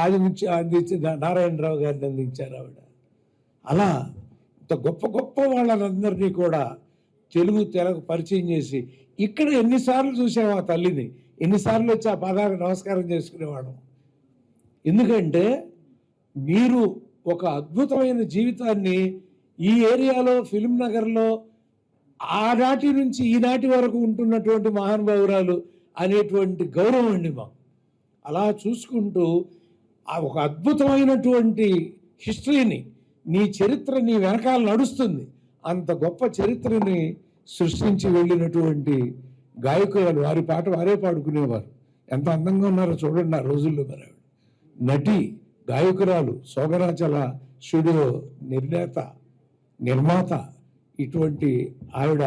అందించి నారాయణరావు గారిని అందించారు ఆవిడ. అలా ఇంత గొప్ప వాళ్ళందరినీ కూడా తెలుగు పరిచయం చేసి ఇక్కడ ఎన్నిసార్లు చూసాము ఆ తల్లిని, ఎన్నిసార్లు వచ్చి ఆ పదాలకు నమస్కారం చేసుకునేవాడు. ఎందుకంటే మీరు ఒక అద్భుతమైన జీవితాన్ని ఈ ఏరియాలో ఫిల్మ్ నగర్లో ఆనాటి నుంచి ఈనాటి వరకు ఉంటున్నటువంటి మహానుభావురాలు అనేటువంటి గౌరవం అండి మాకు. అలా చూసుకుంటూ ఆ ఒక అద్భుతమైనటువంటి హిస్టరీని, నీ చరిత్ర నీ వెనకాల నడుస్తుంది. అంత గొప్ప చరిత్రని సృష్టించి వెళ్ళినటువంటి గాయకురాలు. వారి పాట వారే పాడుకునేవారు. ఎంత అందంగా ఉన్నారో చూడండి ఆ రోజుల్లో. మరి ఆవిడ నటి, గాయకురాలు, శోభనాచల స్టూడియో నిర్మాత. ఇటువంటి ఆవిడ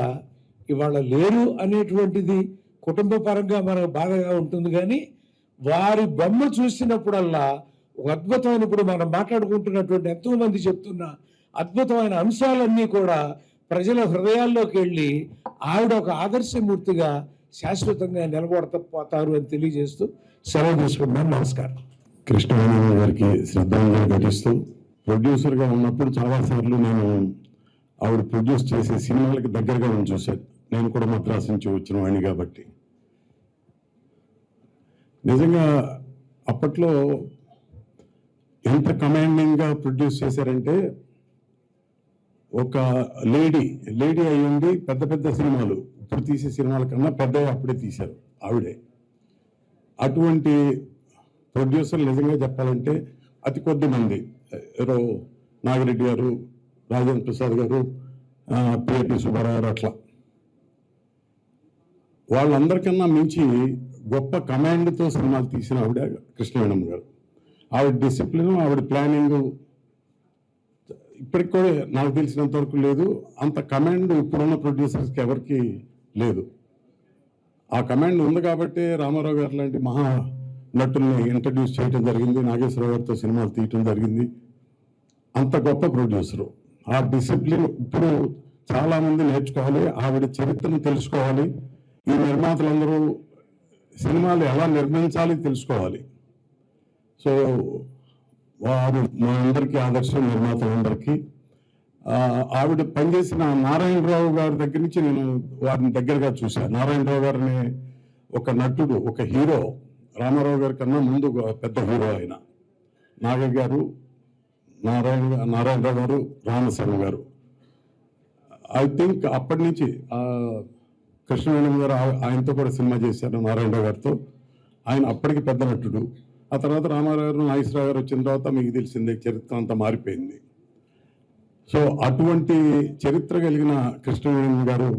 ఇవాళ లేరు అనేటువంటిది కుటుంబ పరంగా మనకు బాధగా ఉంటుంది. కానీ వారి బొమ్మ చూసినప్పుడల్లా ఒక అద్భుతమైన, ఇప్పుడు మనం మాట్లాడుకుంటున్నటువంటి ఎంతో మంది చెప్తున్న అద్భుతమైన అంశాలన్నీ కూడా ప్రజల హృదయాల్లోకి వెళ్ళి ఆవిడ ఒక ఆదర్శమూర్తిగా శాశ్వతంగా నిలబడతారు అని తెలియజేస్తూ సెలవు తీసుకుంటున్నాను. నమస్కారం. కృష్ణవేణి గారికి శ్రద్ధాంజలి ఘటిస్తూ, ప్రొడ్యూసర్గా ఉన్నప్పుడు చాలాసార్లు నేను ఆవిడ ప్రొడ్యూస్ చేసే సినిమాలకి దగ్గరగా నేను చూశాను. నేను కూడా మద్రాసు నుంచి వచ్చిన వాడిని కాబట్టి నిజంగా అప్పట్లో ఎంత కమాండింగ్గా ప్రొడ్యూస్ చేశారంటే, ఒక లేడీ అయ్యింది పెద్ద పెద్ద సినిమాలు, ఇప్పుడు తీసే సినిమాల కన్నా పెద్దగా అప్పుడే తీశారు ఆవిడే. అటువంటి ప్రొడ్యూసర్లు నిజంగా చెప్పాలంటే అతి కొద్ది మంది, ఎవరో నాగిరెడ్డి గారు, రాజేంద్ర ప్రసాద్ గారు, పిఏపి సుబ్బారావు గారు, అట్లా వాళ్ళందరికన్నా మించి గొప్ప కమాండ్తో సినిమాలు తీసిన ఆవిడ కృష్ణవేణమ్మ గారు. ఆవిడ డిసిప్లిన్, ఆవిడ ప్లానింగ్ ఇప్పటికి కూడా నాకు తెలిసినంత వరకు లేదు. అంత కమాండ్ ఇప్పుడున్న ప్రొడ్యూసర్స్కి ఎవరికి లేదు. ఆ కమాండ్ ఉంది కాబట్టి రామారావు గారు లాంటి మహా నటుల్ని ఇంట్రడ్యూస్ చేయడం జరిగింది, నాగేశ్వరరావు గారితో సినిమాలు తీయటం జరిగింది. అంత గొప్ప ప్రొడ్యూసరు. ఆ డిసిప్లిన్ ఇప్పుడు చాలామంది నేర్చుకోవాలి, ఆవిడ చరిత్రను తెలుసుకోవాలి. ఈ నిర్మాతలందరూ సినిమాలు ఎలా నిర్మించాలి తెలుసుకోవాలి. సో వారు మా అందరికీ ఆదర్శం, నిర్మాతలందరికీ. ఆవిడ పనిచేసిన నారాయణరావు గారి దగ్గర నుంచి నేను వారిని దగ్గరగా చూశాను. నారాయణరావు గారిని ఒక నటుడు, ఒక హీరో, రామారావు గారి కన్నా ముందు పెద్ద హీరో ఆయన. నాగయ్య గారు, నారాయణరావు గారు, రామశర్మ గారు. ఐ థింక్ అప్పటి నుంచి కృష్ణవేణి గారు ఆయనతో కూడా సినిమా చేశారు, నారాయణరావు గారితో. ఆయన అప్పటికి పెద్ద నటుడు. ఆ తర్వాత రామారావు గారు, నాగేశ్వరరావు గారు వచ్చిన తర్వాత మీకు తెలిసిందే చరిత్ర అంతా మారిపోయింది. సో అటువంటి చరిత్ర కలిగిన కృష్ణవేణి గారు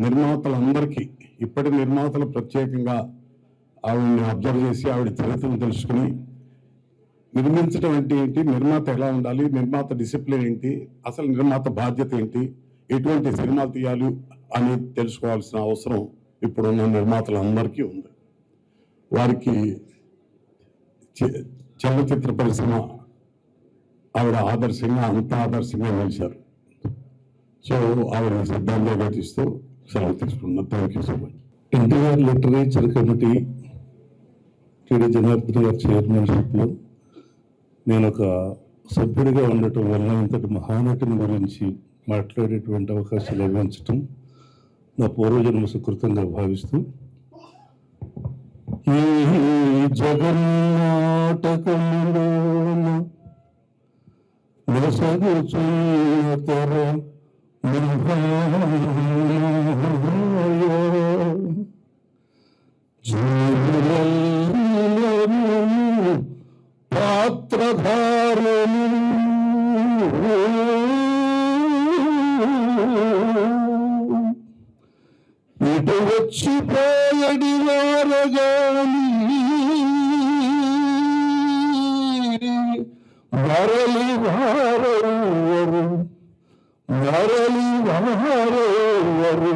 నిర్మాతలందరికీ, ఇప్పటి నిర్మాతలు ప్రత్యేకంగా ఆవిడని అబ్జర్వ్ చేసి ఆవిడ చరిత్రను తెలుసుకుని నిర్మించడం అంటే ఏంటి, నిర్మాత ఎలా ఉండాలి, నిర్మాత డిసిప్లిన్ ఏంటి, అసలు నిర్మాత బాధ్యత ఏంటి, ఎటువంటి సినిమాలు తీయాలి అని తెలుసుకోవాల్సిన అవసరం ఇప్పుడున్న నిర్మాతలందరికీ ఉంది. వారికి చలనచిత్ర పరిశ్రమ ఆవిడ ఆదర్శంగా, అంత ఆదర్శంగా నిలిచారు. సో ఆవిడ శ్రద్ధాంజలి ఘటిస్తూ సెలవు తీసుకున్నాను. Thank you so much. NTR literature committee TD Janardhan గారి చైర్మన్షిప్లో నేను ఒక సభ్యుడిగా ఉండటం వల్ల ఇంతటి మహానటుని గురించి మాట్లాడేటువంటి అవకాశం లభించటం నా పూర్వజన్మ సుకృతంగా భావిస్తూ, ఈ జగన్నాటకంలో నొసగుచుతర పాత్రధారులు ఇటు వచ్చిపోయడి వారగాని మరలి వారెవరు, మరలి వారెవరు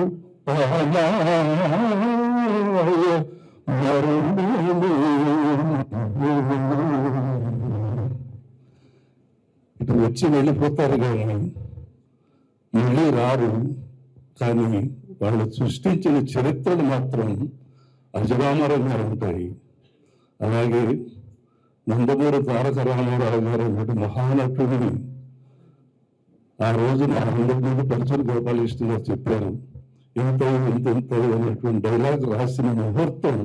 ఇటు వచ్చి వెళ్ళిపోతారు కానీ మళ్ళీ రారు. కానీ వాళ్ళు సృష్టించిన చరిత్రలు మాత్రం అజరామరంగా ఉంటాయి. అలాగే నందమూరి తారక రామారావు గారు అన్నట్టు మహానటుడిని ఆ రోజున నందమూరి పరిచయం గోపాలకృష్ణ గారు చెప్పారు. ఎంతో అనేటువంటి డైలాగ్ రాసిన ముహూర్తం,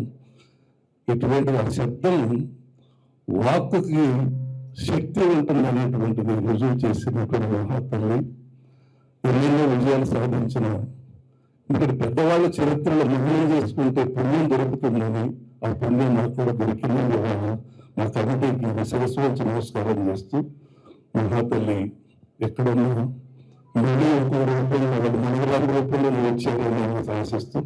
ఇటువంటి ఆ శబ్దం వాక్కుకి శక్తి ఉంటుంది అనేటువంటిది రుజువు చేసినటువంటి మహాత్ముని, ఎన్నెన్నో విజయాలు సాధించిన ఇక్కడ పెద్దవాళ్ళ చరిత్రలో నిర్ణయం చేసుకుంటే పుణ్యం దొరుకుతుందని, ఆ పుణ్యం నాకు కూడా దొరికిందని మా కమిటీకి శిరస్సు వచ్చి నమస్కారం చేస్తూ, మహాతల్లి ఎక్కడున్నా మళ్ళీ ఇంకో రూపంలో మనవరాల రూపంలో వచ్చారని ఆశిస్తూ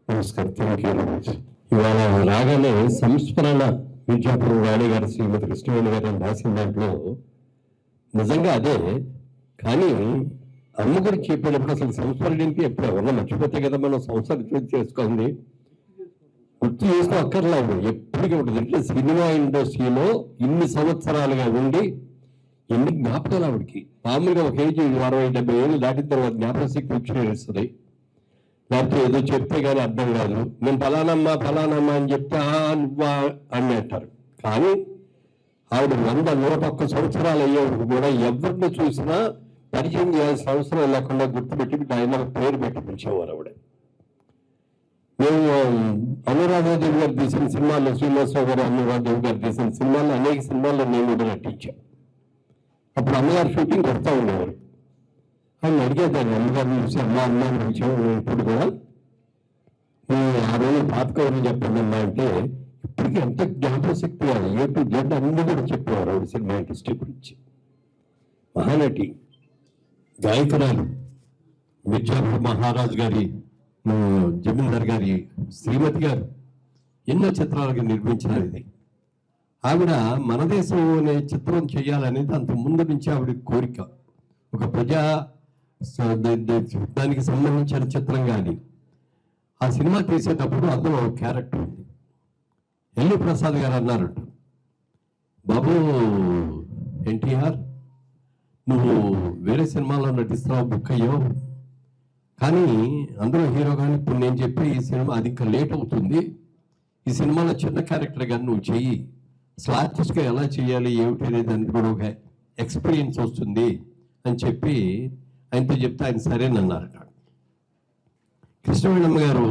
నమస్కారం. Thank you very much. ఇవాళ రాగానే సంస్మరణ విద్యాపురం రాణి గారు, శ్రీమతి కృష్ణవేణి గారు రాసిన దాంట్లో నిజంగా అదే. కానీ అమ్మ గురించి చెప్పేటప్పుడు అసలు సంస్మరణ ఏంటి, ఎప్పుడు ఎవరన్నా మర్చిపోతే కదా మనం సంసారం చేసుకోండి, గుర్తు చేసుకో అక్కర్లేదు. ఎప్పుడు ఇప్పటికీ ఉంటుంది. అంటే సినిమా ఇండస్ట్రీలో ఇన్ని సంవత్సరాలుగా ఉండి ఎన్ని జ్ఞాపకాలు ఆవిడకి. మామూలుగా ఒక ఏజ్ 60-70 ఏళ్ళు దాటిన తర్వాత జ్ఞాపకశక్తి విక్షేపిస్తుంది. లేకపోతే ఏదో చెప్తే కానీ అర్థం కాదు. నేను ఫలానమ్మా అని చెప్తే నువ్వా అని అంటారు. కానీ ఆవిడ 100-101 సంవత్సరాలు అయ్యేవాడు కూడా ఎవరిని చూసినా పరిచయం చేయాల్సిన అవసరం లేకుండా గుర్తుపెట్టి ఆయన పేరు పెట్టి పిలిచేవారు ఆవిడ. మేము అనురాధాదేవి గారు తీసిన సినిమాల్లో, శ్రీనివాసరావు గారు అనురాధాదేవి గారు తీసిన సినిమాల్లో అనేక సినిమాల్లో నేను కూడా నటించాను. అప్పుడు అమ్మగారు షూటింగ్ కొడతా ఉండేవారు. ఆయన అడిగేదాన్ని, అమ్మగారిని చూసి అమ్మాయిని పిలిచాము ఇప్పుడు కూడా, ఆ రోజు పాతకవని చెప్పండి అమ్మా అంటే ఇప్పటికీ ఎంత జ్ఞాపకశక్తి కాదు. A to Z అన్ని కూడా చెప్పేవారు ఆవిడ సినిమా ఇండస్ట్రీ గురించి. మహానటి, గాయకురాలు, మిర్జాపూర్ మహారాజ్ గారి జమీందార్ గారి శ్రీమతి గారు ఎన్నో చిత్రాలకు నిర్మించినారు. ఇది ఆవిడ మన దేశం అనే చిత్రం చేయాలనేది అంత ముందు నుంచి ఆవిడ కోరిక. ఒక దానికి సంబంధించిన చిత్రం కానీ ఆ సినిమా తీసేటప్పుడు అందులో ఒక క్యారెక్టర్ ఉంది. ఎల్లి ప్రసాద్ గారు అన్నారట, బాబు ఎన్టీఆర్ నువ్వు వేరే సినిమాలో నటిస్తున్నావు, బుక్ అయ్యావు, కానీ అందులో హీరో కానీ ఇప్పుడు నేను చెప్పే ఈ సినిమా అది ఇంకా లేట్ అవుతుంది, ఈ సినిమాలో చిన్న క్యారెక్టర్ కానీ నువ్వు చెయ్యి, అసలు ఆర్టిస్ట్గా ఎలా చేయాలి ఏమిటి అనేది దానికి కూడా ఒక ఎక్స్పీరియన్స్ వస్తుంది అని చెప్పి ఆయనతో చెప్తే ఆయన సరేనన్నారట. కృష్ణవేణమ్మ గారు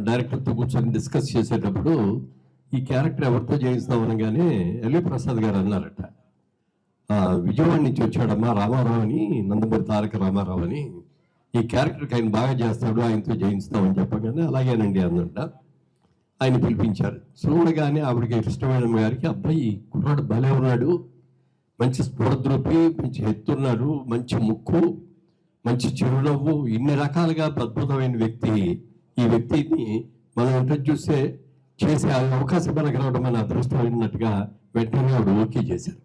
డైరెక్టర్తో కూర్చొని డిస్కస్ చేసేటప్పుడు ఈ క్యారెక్టర్ ఎవరితో చేయిస్తాం అనగానే ఎల్వి ప్రసాద్ గారు అన్నారట, విజయవాడ నుంచి వచ్చాడమ్మా రామారావు అని, నందమూరి తారక రామారావు అని, ఈ క్యారెక్టర్కి ఆయన బాగా చేస్తాడు, ఆయనతో చేయిస్తామని చెప్పగానే అలాగేనండి అన్నట్ట. ఆయన పిలిపించారు. చూడగానే ఆవిడకి కృష్ణవేణమ్మ గారికి, అబ్బాయి కుర్రాడు భలే ఉన్నాడు, మంచి స్ఫూర్తి, మంచి ఎత్తున్నాడు, మంచి ముక్కు, మంచి చిరునవ్వు, ఇన్ని రకాలుగా అద్భుతమైన వ్యక్తి, ఈ వ్యక్తిని మనం ఇంట్రడ్యూస్ చేసే అవకాశం మనకు రావడం మన అదృష్టమైనట్టుగా వెంటనే ఆవిడ ఓకే చేశారు.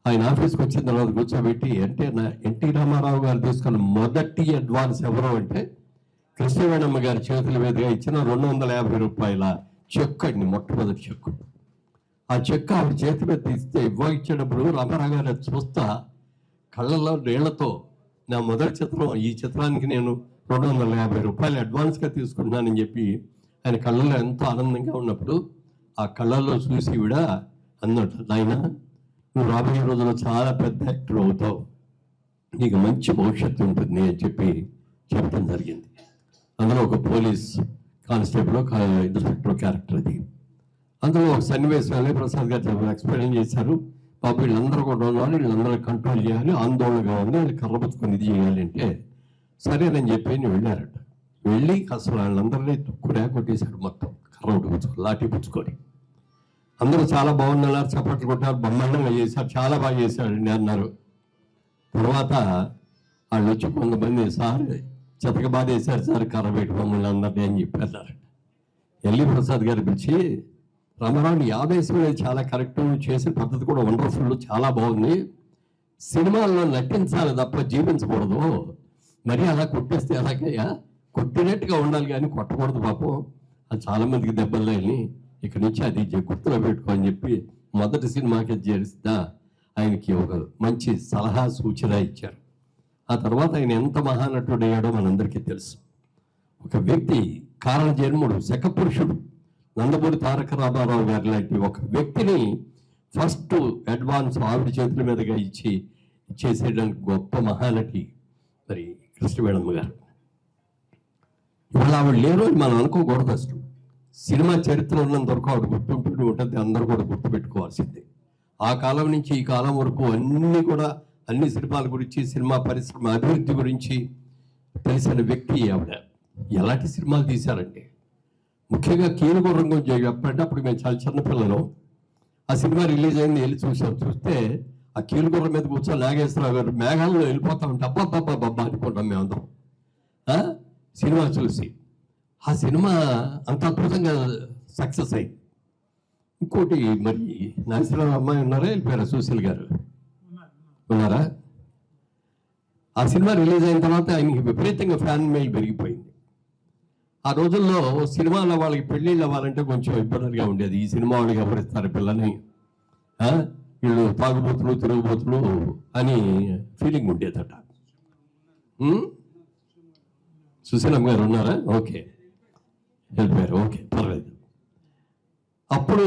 ఆయన ఆఫీస్కి వచ్చిన తర్వాత కూర్చోబెట్టి ఎన్టీ రామారావు గారు తీసుకున్న మొదటి అడ్వాన్స్ ఎవరు అంటే కృష్ణవేణమ్మ గారి చేతుల మీదుగా ఇచ్చిన 250 రూపాయల చెక్ అండి, మొట్టమొదటి చెక్. ఆ చెక్ ఆవిడ చేతి మీద తీస్తే ఇచ్చేటప్పుడు రామారావు గారు చూస్తా కళ్ళలో నీళ్లతో, నా మొదటి చిత్రం, ఈ చిత్రానికి నేను 250 రూపాయలు అడ్వాన్స్గా తీసుకుంటున్నానని చెప్పి ఆయన కళ్ళలో ఎంతో ఆనందంగా ఉన్నప్పుడు ఆ కళ్ళల్లో చూసి ఈవిడ అన్నట్టు, నాయన నువ్వు రాబోయే రోజుల్లో చాలా పెద్ద యాక్టర్ అవుతావు, నీకు మంచి భవిష్యత్తు ఉంటుంది అని చెప్పి చెప్పడం జరిగింది. అందులో ఒక పోలీస్ కానిస్టేబుల్, ఇన్స్పెక్టర్ క్యారెక్టర్ అది. అందులో ఒక సన్నివేశం ఎల్వి ప్రసాద్ గారు ఎక్స్ప్లెయిన్ చేశారు. పాప వీళ్ళందరూ కూడా ఉన్నారు, వీళ్ళందరూ కంట్రోల్ చేయాలి, ఆందోళనగా ఉంది, వాళ్ళు కర్ర పుచ్చుకొని ఇది చేయాలి అంటే సరేనని చెప్పి వెళ్ళారట. వెళ్ళి అసలు వాళ్ళందరినీ తుక్కుడా కొట్టేశాడు, మొత్తం కర్ర పుచ్చుకొని, లాఠీ పుచ్చుకొని. అందరూ చాలా బాగున్నారు, చప్పట్లు కొట్టారు, బ్రహ్మాండంగా చేశారు, చాలా బాగా చేశాడండి అన్నారు. తర్వాత వాళ్ళు వచ్చి కొంతమంది, సార్ చెతక బాధ వేశారు సార్, కర్ర పెట్టి మమ్మల్ని అందరినీ అని చెప్పి అన్నారు. ఎల్వి ప్రసాద్ గారు పిలిచి, రామారావుని 50 చాలా కరెక్ట్, చేసిన పద్ధతి కూడా వండర్ఫుల్, చాలా బాగుంది, సినిమాల్లో నటించాలి తప్ప జీవించకూడదు, మరి అలా కొట్టేస్తే ఎలాగయ్యా, కొట్టినట్టుగా ఉండాలి కానీ కొట్టకూడదు పాపం, అది చాలా మందికి దెబ్బలు తగిలి, ఇక్కడి నుంచి అది గుర్తులో పెట్టుకో అని చెప్పి మొదటి సినిమాకి చేస్తా ఆయనకి ఒక మంచి సలహా సూచన ఇచ్చారు. ఆ తర్వాత ఆయన ఎంత మహానటుడు అయ్యాడో మనందరికీ తెలుసు. ఒక వ్యక్తి కారణ జన్ముడు, శకపురుషుడు, నందమూరి తారక రామారావు గారి లాంటి ఒక వ్యక్తిని ఫస్ట్ అడ్వాన్స్ ఆవిడ చేతుల మీదుగా ఇచ్చేసేయడానికి గొప్ప మహానటి మరి కృష్ణవేణమ్మ గారు. ఇవాళ ఆవిడ లేరు అని మనం అనుకోకూడదు. అసలు సినిమా చరిత్ర ఉన్నంత వరకు ఆవిడ గుర్తుంటూనే ఉంటుంది, అందరూ కూడా గుర్తుపెట్టుకోవాల్సిందే. ఆ కాలం నుంచి ఈ కాలం వరకు అన్ని సినిమాల గురించి, సినిమా పరిశ్రమ అభివృద్ధి గురించి తెలిసిన వ్యక్తి ఆవిడ. ఎలాంటి సినిమాలు తీశారండి, ముఖ్యంగా కీలుగుర్రం గురించి చెప్పండి. అప్పుడు మేము చాలా చిన్నపిల్లలు, ఆ సినిమా రిలీజ్ అయింది, వెళ్ళి చూస్తే ఆ కీలుగుర్రం మీద కూర్చొని నాగేశ్వరరావు గారు మేఘాల్లో వెళ్ళిపోతా ఉంటే అబ్బా అనుకుంటాం మేమందరం సినిమా చూసి. ఆ సినిమా అంత అద్భుతంగా సక్సెస్ అయింది. ఇంకోటి మరి నాగేశ్వరరావు అమ్మాయి ఉన్నారా, వెళ్ళిపోయారా, సుశీల్ గారు ఉన్నారా? ఆ సినిమా రిలీజ్ అయిన తర్వాత ఆయనకి విపరీతంగా ఫ్యాన్ మెయిల్ పెరిగిపోయింది. ఆ రోజుల్లో సినిమాలో వాళ్ళకి పెళ్ళిళ్ళు అవ్వాలంటే కొంచెం ఇబ్బందిగా ఉండేది. ఈ సినిమా వాళ్ళకి ఎవరిస్తారు పిల్లని, వీళ్ళు తాగుబోతులు తిరుగుబోతులు అని ఫీలింగ్ ఉండేదట. సుశీలమ్మ గారు ఉన్నారా? ఓకే, వెళ్ళిపోయారు. ఓకే, పర్లేదు. అప్పుడు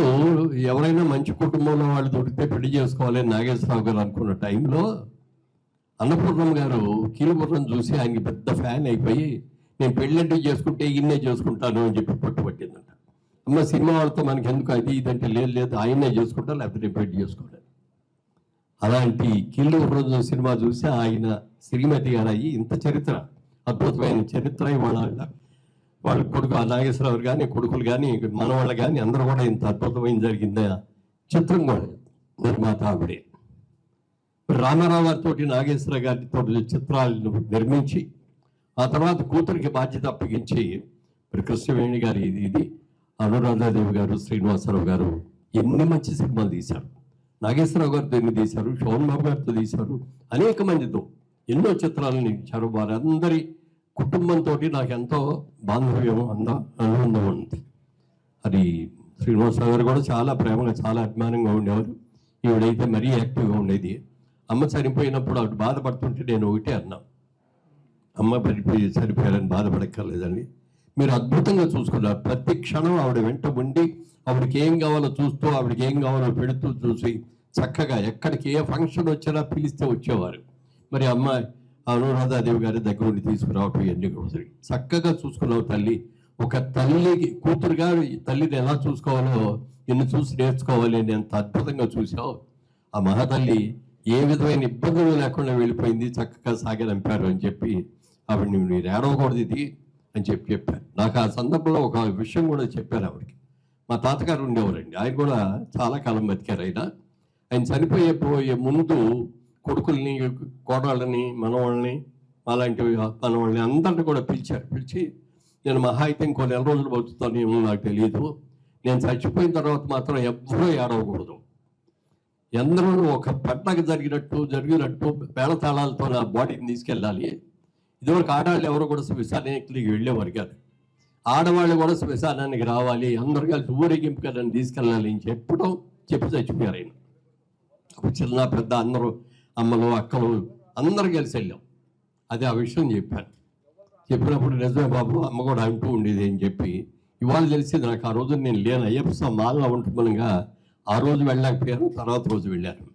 ఎవరైనా మంచి కుటుంబంలో వాళ్ళు దొరికితే పెళ్లి చేసుకోవాలి నాగేశ్వరరావు గారు అనుకున్న టైంలో అన్నపూర్ణమ్మ గారు కీలుగుర్రం చూసి ఆయనకి పెద్ద ఫ్యాన్ అయిపోయి, నేను పెళ్ళంటే చేసుకుంటే ఈయన్నే చేసుకుంటాను అని చెప్పి పట్టుబట్టిందంట. అమ్మ సినిమా వాళ్ళతో మనకి ఎందుకు అది ఇదంటే, లేదు ఆయన్నే చేసుకుంటా, లేకపోతే నేను పెళ్లి చేసుకోవాలి. అలాంటి కీలుగుర్రం సినిమా చూసి ఆయన శ్రీమతి గారు అయ్యి ఇంత చరిత్ర, అద్భుతమైన చరిత్ర వాళ్ళ కొడుకు నాగేశ్వరరావు కానీ కొడుకులు కానీ మనవాళ్ళు కానీ అందరూ కూడా ఇంత అద్భుతమైన జరిగింది చిత్రం కూడా నిర్మాత ఆవిడే. రామారావు గారితో నాగేశ్వర గారితో చిత్రాలను నిర్మించి ఆ తర్వాత కూతురికి బాధ్యత అప్పగించి మరి కృష్ణవేణి గారి ఇది అనురాధాదేవి గారు, శ్రీనివాసరావు గారు ఎన్ని మంచి సినిమాలు తీశారు. నాగేశ్వరరావు గారితో ఎన్ని తీశారు, శోభన్ బాబు గారితో తీశారు, అనేక మందితో ఎన్నో చిత్రాలను ఇచ్చారు. వారందరి కుటుంబంతో నాకు ఎంతో బాంధవ్యం అనుబంధం ఉంది. అది శ్రీనివాసరావు గారు కూడా చాలా ప్రేమగా చాలా అభిమానంగా ఉండేవారు. ఈవిడైతే మరీ యాక్టివ్గా ఉండేది. అమ్మ చనిపోయినప్పుడు ఆవిడ బాధపడుతుంటే నేను ఒకటే అన్నా, అమ్మ చనిపోయారని బాధపడక్కర్లేదండి, మీరు అద్భుతంగా చూసుకున్నారు. ప్రతి క్షణం ఆవిడ వెంట ఉండి ఆవిడకి ఏం కావాలో చూస్తూ, ఆవిడకి ఏం కావాలో పెడుతూ చూసి చక్కగా ఎక్కడికి ఏ ఫంక్షన్ వచ్చినా పిలిస్తే వచ్చేవారు. మరి అమ్మాయి అనురాధాదేవి గారి దగ్గర ఉండి తీసుకురావటం ఇవన్నీ కూడా చక్కగా చూసుకున్నావు తల్లి. ఒక తల్లికి కూతురుగా తల్లిని ఎలా చూసుకోవాలో నిన్ను చూసి నేర్చుకోవాలి అని ఎంత అద్భుతంగా చూసావు. ఆ మహాతల్లి ఏ విధమైన ఇబ్బందులు లేకుండా వెళ్ళిపోయింది, చక్కగా సాగనంపారు అని చెప్పి ఆవిడని మీరు ఏడవకూడదు ఇది అని చెప్పారు. నాకు ఆ సందర్భంలో ఒక విషయం కూడా చెప్పారు ఆవిడకి. మా తాతగారు ఉండేవారండి, ఆయన కూడా చాలా కాలం బతికారు. ఆయన చనిపోయే ముందు కొడుకుల్ని, కోడళ్ళని, మనవాళ్ళని, అలాంటి మనవాళ్ళని అందరిని కూడా పిలిచి, నేను మహా అయితే ఇంకో నెల రోజులు బతుకుతాను ఏమో నాకు తెలియదు, నేను చచ్చిపోయిన తర్వాత మాత్రం ఎవ్వరూ ఏడవకూడదు, అందరూ ఒక పండగ జరిగినట్టు పేళతాళాలతో నా బాడీని తీసుకెళ్ళాలి. ఇదివరకు ఆడవాళ్ళు ఎవరు కూడా శ్మశానానికి వెళ్ళేవారు కాదు, ఆడవాళ్ళు కూడా శ్మశానానికి రావాలి, అందరూ కలిసి ఊరేగింపుగా నన్ను తీసుకెళ్ళాలి అని చెప్పి చచ్చిపోయారు ఆయన. అప్పుడు చిన్న పెద్ద అందరూ అమ్మలు అక్కలు అందరూ కలిసి వెళ్ళాం. అదే ఆ విషయం చెప్పినప్పుడు నిజమే బాబు అమ్మ కూడా అంటూ ఉండేది అని చెప్పి ఇవాళ తెలిసింది నాకు. ఆ రోజు నేను లేను, అయ్యప్ప మాల్లో ఉంటుండగా ఆ రోజు వెళ్ళలేకపోయాను, తర్వాత రోజు వెళ్ళాను.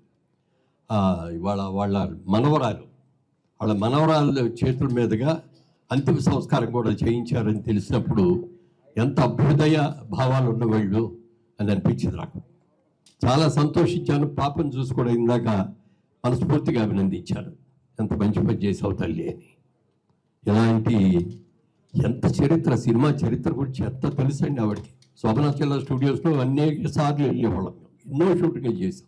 ఇవాళ వాళ్ళ మనవరాలు చేతుల మీదుగా అంతిమ సంస్కారం కూడా చేయించారని తెలిసినప్పుడు ఎంత అభ్యుదయ భావాలు ఉన్నవాళ్ళు అని అనిపించింది నాకు. చాలా సంతోషించాను. పాపను చూసి కూడా ఇందాక మనస్ఫూర్తిగా అభినందించాను, ఎంత మంచి పని చేసావు తల్లి అని. ఇలాంటి ఎంత చరిత్ర, సినిమా చరిత్ర గురించి ఎంత తెలుసండి ఆవిడకి. శోభనాచల స్టూడియోస్లో అనేక సార్లు వెళ్ళేవాళ్ళం, ఎన్నో షూటింగ్లు చేసాం.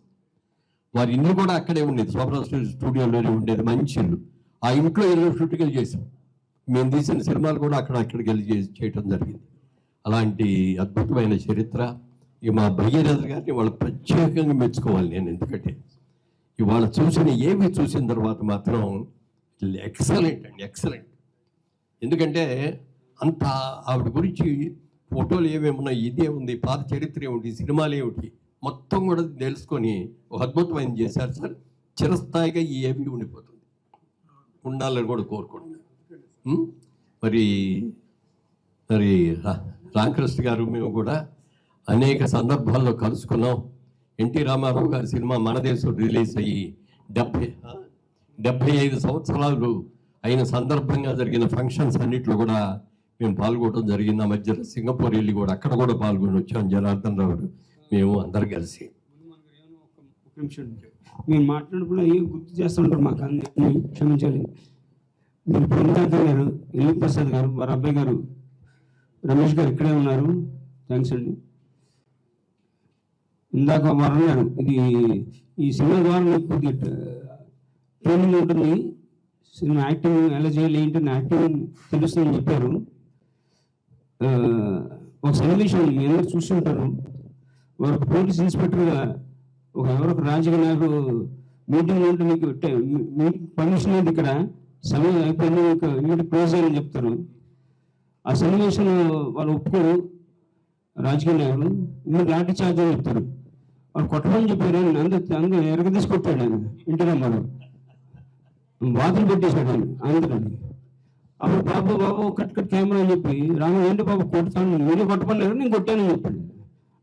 వారి ఇల్లు కూడా అక్కడే ఉండేది, శోభనా స్టూడియోలోనే ఉండేది, మంచి ఇల్లు. ఆ ఇంట్లో ఎన్నో షూటింగ్లు చేసాం. మేము తీసిన సినిమాలు కూడా అక్కడికి వెళ్ళి చేయటం జరిగింది. అలాంటి అద్భుతమైన చరిత్ర. ఇక మా భగీరథ గారిని వాళ్ళు ప్రత్యేకంగా మెచ్చుకోవాలి నేను, ఎందుకంటే ఇవాళ చూసిన తర్వాత మాత్రం ఎక్సలెంట్ అండి, ఎక్సలెంట్. ఎందుకంటే అంత ఆవిడ గురించి ఫోటోలు ఏమేమున్నాయి, ఇదే ఉంది, పాత చరిత్ర ఏమిటి, సినిమాలు ఏమిటి మొత్తం కూడా తెలుసుకొని ఒక అద్భుతమైన చేశారు సార్. చిరస్థాయిగా ఈ ఏవి ఉండాలని కూడా కోరుకుంటున్నాను. మరి రామకృష్ణ గారు మేము కూడా అనేక సందర్భాల్లో కలుసుకున్నాం. ఎన్టీ రామారావు గారి సినిమా మన దేశం రిలీజ్ అయ్యి 75 సంవత్సరాలు అయిన సందర్భంగా జరిగిన ఫంక్షన్స్ అన్నింటిలో కూడా మేము పాల్గొనడం జరిగింది. ఆ మధ్య సింగపూర్ వెళ్ళి కూడా అక్కడ కూడా పాల్గొని వచ్చాం. జనార్దన్ రావు మేము అందరు కలిసి. మేము మాట్లాడినప్పుడు అవి గుర్తు చేస్తుంటారు మాకు, అన్ని క్షమించాలి. మీరు పొందార్థం గారు, ఎల్లి ప్రసాద్ గారు, వారి అబ్బాయి గారు రమేష్ గారు ఇక్కడే ఉన్నారు, థ్యాంక్స్ అండి. ఇందాక వారు అన్నారు ఇది ఈ సినిమా ద్వారా మీకు కొద్దిగా ట్రైనింగ్ ఉంటుంది, సినిమా యాక్టింగ్ ఎలా చేయాలి ఏంటని యాక్టింగ్ తెలుస్తుందని చెప్పారు. ఒక సన్నివేశం మీ అందరూ చూస్తుంటారు. వారు ఒక పోలీస్ ఇన్స్పెక్టర్గా ఎవరొక రాజకీయ నాయకుడు మీటింగ్ ఉంటే మీకు పర్మిషన్ లేదు, ఇక్కడ సమయం అయిపోయింది, మీకు ఇమీడియట్ క్లోజ్ అయ్యని చెప్తారు. ఆ సన్నివేశంలో వాళ్ళు ఒప్పుకోరు, రాజకీయ నాయకులు మీరు లాఠీ చార్జ్ అని చెప్తారు. వాళ్ళు కొట్టమని చెప్పారు, అందరూ ఎరగదీసి కొట్టాడు ఆయన ఇంటి రామారావు, బాధలు పెట్టేశాడు ఆయన అందరిని. అప్పుడు బాబు కట్ కెమెరా అని చెప్పి రాము ఏంటి బాబు కొట్టుతాను, మీరు కొట్టమన్నారు నేను కొట్టానని చెప్పాడు.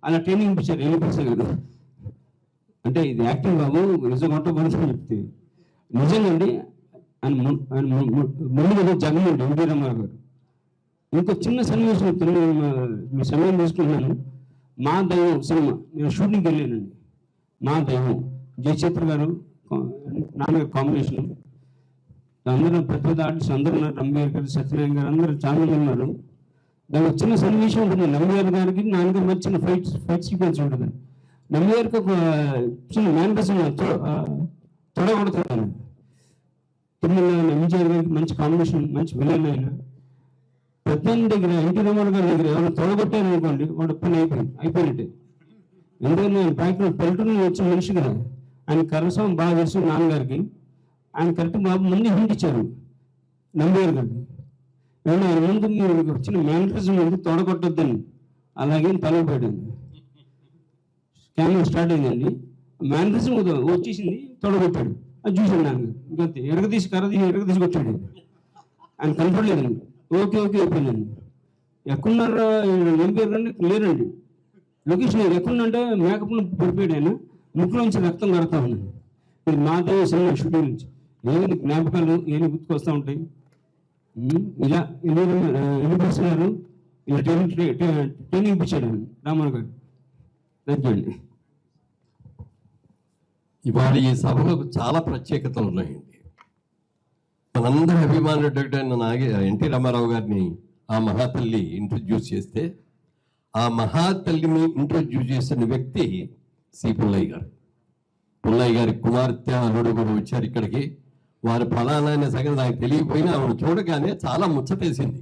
అలా ట్రైనింగ్ ఇప్పించారు ఎల్లి ప్రసాద్ గారు. అంటే ఇది యాక్టింగ్ బాబు, నిజం కొట్టకూడదు అని చెప్తే నిజంగా అండి. ఆయన ముందు జగన్మోహన్ ఎన్టీ రామారావు గారు. ఇంకో చిన్న సన్నివేశం చెప్తాను, మీ సమయం తీసుకుంటున్నాను. మా దైవం సినిమా నేను షూటింగ్కి వెళ్ళానండి. మా దైవం జయచిత్ర గారు నాన్నగారు కాంబినేషన్, అందరూ పెద్ద పెద్ద ఆర్టిస్ట్ అందరూ ఉన్నారు, రంబీర్ గారు, సత్యనారాయణ గారు, అందరూ చాలా మంది ఉన్నారు. దానికి ఒక చిన్న సన్నివేశం ఉంటుంది. నంబిగారు గారికి నాన్నగారు మంచి చిన్న ఫైట్ సీక్వెన్స్ ఉంటుంది. నంబిగారికి ఒక చిన్న మేనిఫెస్టో తొడగొడతాను. తిరుమల ఎంజీఆర్ గారికి మంచి కాంబినేషన్, మంచి విలన్ అయినా పెద్ద దగ్గర ఎన్టీ రామారావు గారి దగ్గర ఎవరైనా తొడగొట్టారు అనుకోండి, వాడు పని అయిపోయినట్టే. ఎందుకంటే ఆయన బ్యాక్గ్రౌండ్ పల్లెటూరు వచ్చిన మనిషి కదా, ఆయన కరసం బాగా తెలుసు నాన్నగారికి. ఆయన కరెక్ట్ బాబు ముందు హింట్ ఇచ్చారు నంబిగారు గారికి, ఏమన్నా ఆయన ముందు మీరు వచ్చిన మేనిఫెస్టో ముందు తొడగొట్టొద్దని. అలాగే తలపోయాడు. కెమెరా స్టార్ట్ అయిందండి, మేనిఫెస్టో వచ్చేసింది, తొడగొట్టాడు. అది చూసాడు నాన్నగారు, ఇంకంతే ఎరగదీసి ఎరగదీసి కొట్టాడు. ఆయన కనపడలేదండి. ఓకే అయిపోయిందండి. ఎక్కడున్నారా ఎంపీరండి, లేరండి లొకేషన్ ఎక్కడుందంటే మేకప్ పడిపోయాడు ఆయన, ముక్కులోంచి రక్తం కడతా ఉన్నాడు. ఇది మా దేవ సినిమా షూటింగ్ నుంచి ఏమి జ్ఞాపకాలు ఏమి గుర్తుకొస్తూ ఉంటాయి. ఇలా ఎన్నిపిస్తున్నారు, ఇలా ట్రైనింగ్ ఇప్పించాడు రామారావు గారు. థ్యాంక్ యూ అండి. ఇవాళ ఈ సభలకు చాలా ప్రత్యేకతలు ఉన్నాయండి. మనందరి అభిమానుడైన ఎన్టీ రామారావు గారిని ఆ మహాతల్లి ఇంట్రడ్యూస్ చేస్తే, ఆ మహాతల్లిని ఇంట్రడ్యూస్ చేసిన వ్యక్తి సి పుల్లయ్య గారు. పుల్లయ్య గారి కుమార్తె అల్లుడు కూడా వచ్చారు ఇక్కడికి. వారి ఫలానా అనే సంగతి నాకు తెలియకపోయినా ఆవిడ చూడగానే చాలా ముచ్చటేసింది.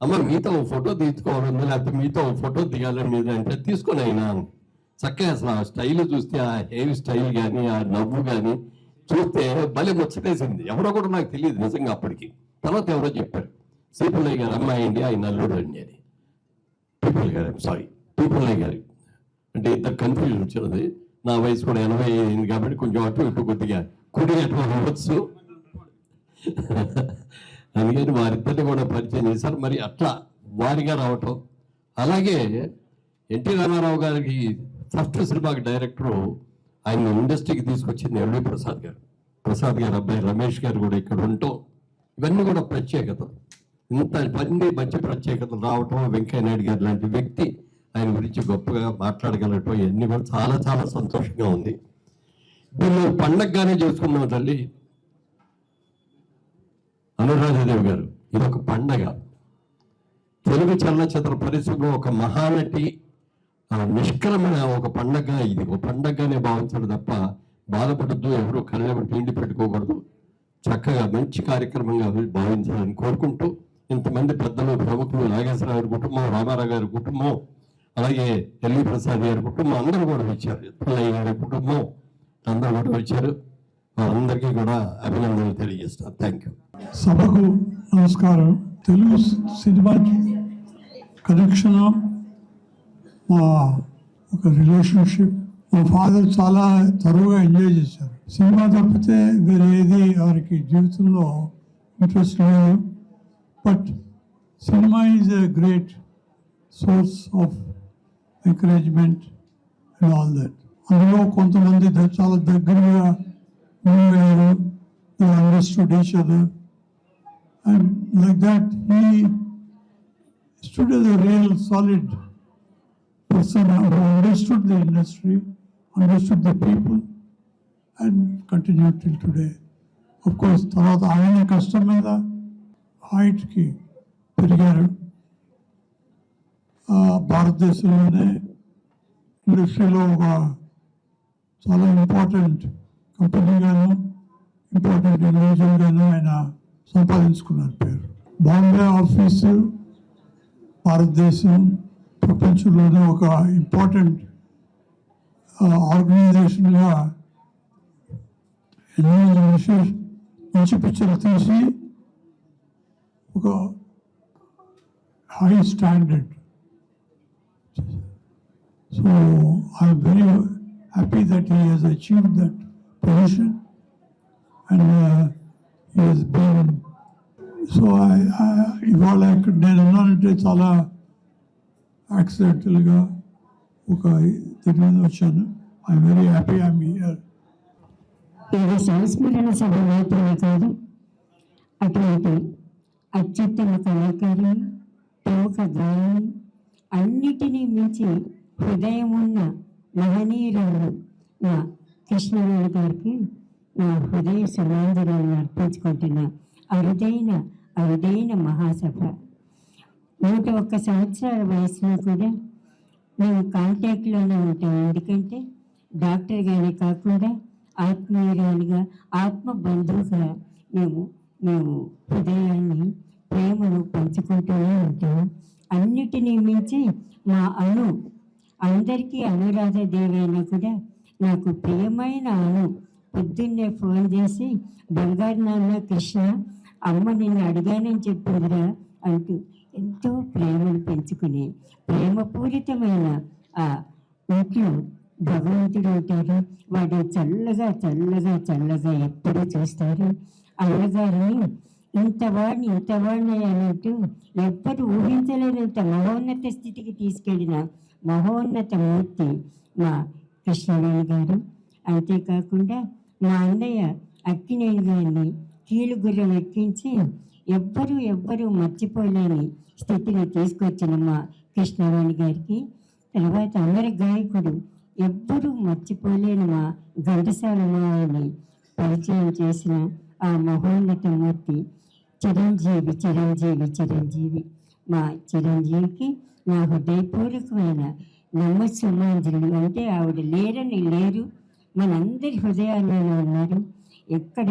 అమ్మ మీతో ఫోటో తీసుకోవాలని, లేకపోతే మీతో ఫోటో దిగాలని మీద అంటే తీసుకొని అయినా చక్కగా అసలు ఆ స్టైల్ చూస్తే, ఆ హెయిర్ స్టైల్ కానీ, ఆ నవ్వు కానీ చూస్తే భలే ముచ్చటేసింది. ఎవరో కూడా నాకు తెలియదు నిజంగా అప్పటికి. తర్వాత ఎవరో చెప్పారు, సి పుల్లయ్య గారు అమ్మాయి అండి, ఆయన అల్లుడు అండి అని. పుల్లయ్య గారు అంటే ఇంత కన్ఫ్యూజన్ వచ్చినది. నా వయసు కూడా 80 అయింది కాబట్టి కొంచెం అటు ఇటు కొద్దిగా కుడి అటు అవ్వచ్చు. అందుకని వారిద్దరిని కూడా పరిచయం చేశారు. మరి అట్లా వారిగా రావటం. అలాగే ఎన్టీ రామారావు గారికి ఫస్ట్ సినిమాకి డైరెక్టరు ఆయన ఇండస్ట్రీకి తీసుకొచ్చింది ఎల్వి ప్రసాద్ గారు. ప్రసాద్ గారు అబ్బాయి రమేష్ గారు కూడా ఇక్కడ ఉండటం, ఇవన్నీ కూడా ప్రత్యేకత. ఇంత మంచి ప్రత్యేకతలు రావటం, వెంకయ్య నాయుడు గారు లాంటి వ్యక్తి ఆయన గురించి గొప్పగా మాట్లాడగలగటం, ఇవన్నీ కూడా చాలా చాలా సంతోషంగా ఉంది. దీన్ని పండగగానే చేసుకున్నాం తల్లి. అనురాధాదేవి గారు, ఇది ఒక పండగ. తెలుగు చలనచిత్ర పరిశ్రమలో ఒక మహానటి నిష్కలమైన ఒక పండగ. ఇది ఒక పండగగానే భావించడం తప్ప బాధపడద్దు, ఎవరు కళ్ళెవరు తిండి పెట్టుకోకూడదు. చక్కగా మంచి కార్యక్రమంగా భావించాలని కోరుకుంటూ, ఇంతమంది పెద్దలు ప్రముఖులు, నాగేశ్వరరావు గారి కుటుంబం, రామారావు గారి కుటుంబం, అలాగే ఎల్వి ప్రసాద్ గారి కుటుంబం అందరూ కూడా వచ్చారు. పుల్లయ్య గారి కుటుంబం అందరూ కూడా వచ్చారు. అందరికీ కూడా అభినందనలు తెలియజేస్తాను. Thank you. సభకు నమస్కారం. తెలుగు సినిమా కనెక్షన్ మా ఒక రిలేషన్షిప్. మా ఫాదర్ చాలా తరువుగా ఎంజాయ్ చేశారు. సినిమా తప్పితే వేరే ఏది వారికి జీవితంలో ఇంట్రెస్ట్ లేదు. But cinema is a great source of encouragement and all that. అందులో కొంతమంది చాలా దగ్గరగా ఉండేవారు. They understood each other, and like that he stood as a real solid person who understood the industry, understood the people, and continued till today. Of course, తర్వాత ఆయన కష్టం మీద హైట్కి పెరిగారు. భారతదేశంలోనే ఇండస్ట్రీలో ఒక చాలా ఇంపార్టెంట్ కంపెనీగాను, ఇంపార్టెంట్ ఇండివిజువల్గాను ఆయన సంపాదించుకున్నారు పేరు. బాంబే ఆఫీసు భారతదేశం ప్రపంచంలోనే ఒక ఇంపార్టెంట్ ఆర్గనైజేషన్గా ఎన్నో మంచి పిక్చర్లు తీసి ఒక high standard. So I'm very happy that he has achieved that position, and he has been. So ఇవాళ ఇక్కడ నేను ఉన్నానంటే చాలా యాక్సిడెంటల్గా ఒక దీని మీద వచ్చాను. I'm very happy I'm here. ఇది సంస్మరణ సభ మాత్రమే కాదు, అటువంటి అత్యుత్తమ కళాకారులు, ప్రముఖ గాయని, అన్నిటినీ మించి హృదయం ఉన్న మహనీయురాలు నా కృష్ణవేణి గారికి నా హృదయ సమాంజనాలను అర్పించుకుంటున్న అరుదైన మహాసభ. 101 సంవత్సరాల వయసులో కూడా మేము కాంటాక్ట్లోనే ఉంటాం. ఎందుకంటే డాక్టర్ గానే కాకుండా ఆత్మీయురాలుగా, ఆత్మ బంధువుగా మేము హృదయాన్ని, ప్రేమను పంచుకుంటూనే ఉంటాము. అన్నిటినీ మించి మా అందరికీ అనురాధాదేవి అయినా కూడా నాకు ప్రియమైన పొద్దున్నే ఫోన్ చేసి, బంగారు నాన్న కృష్ణ, అమ్మ నిన్ను అడిగానని చెప్పిందిరా అంటూ ఎంతో ప్రేమను పెంచుకుని, ప్రేమపూరితమైన ఆ ఇంట్లో భగవంతుడు ఉంటారు. వాడు చల్లగా చల్లగా చల్లగా ఎప్పుడూ చూస్తారు. అమ్మగారిని ఇంతవాడిని అన్నట్టు ఎవ్వరు ఊహించలేనంత మహోన్నత స్థితికి తీసుకెళ్ళిన మహోన్నత మూర్తి మా కృష్ణవేణి గారు. అంతేకాకుండా మా అన్నయ్య అక్కినేని గారిని కీలుగుర్రం ఎక్కించి ఎవ్వరూ మర్చిపోలేని స్థితిని తీసుకొచ్చిన మా కృష్ణవేణి గారికి, తర్వాత అమర గాయకుడు, ఎవ్వరూ మర్చిపోలేని మా ఘంటసాల మావని పరిచయం చేసిన ఆ మహోన్నత మూర్తి చిరంజీవి. మా చిరంజీవికి నా హృదయపూర్వకమైన నమస్సుమాంజలి. అంటే ఆవిడ లేరు, మనందరి హృదయాల్లోనే ఉన్నారు. ఎక్కడ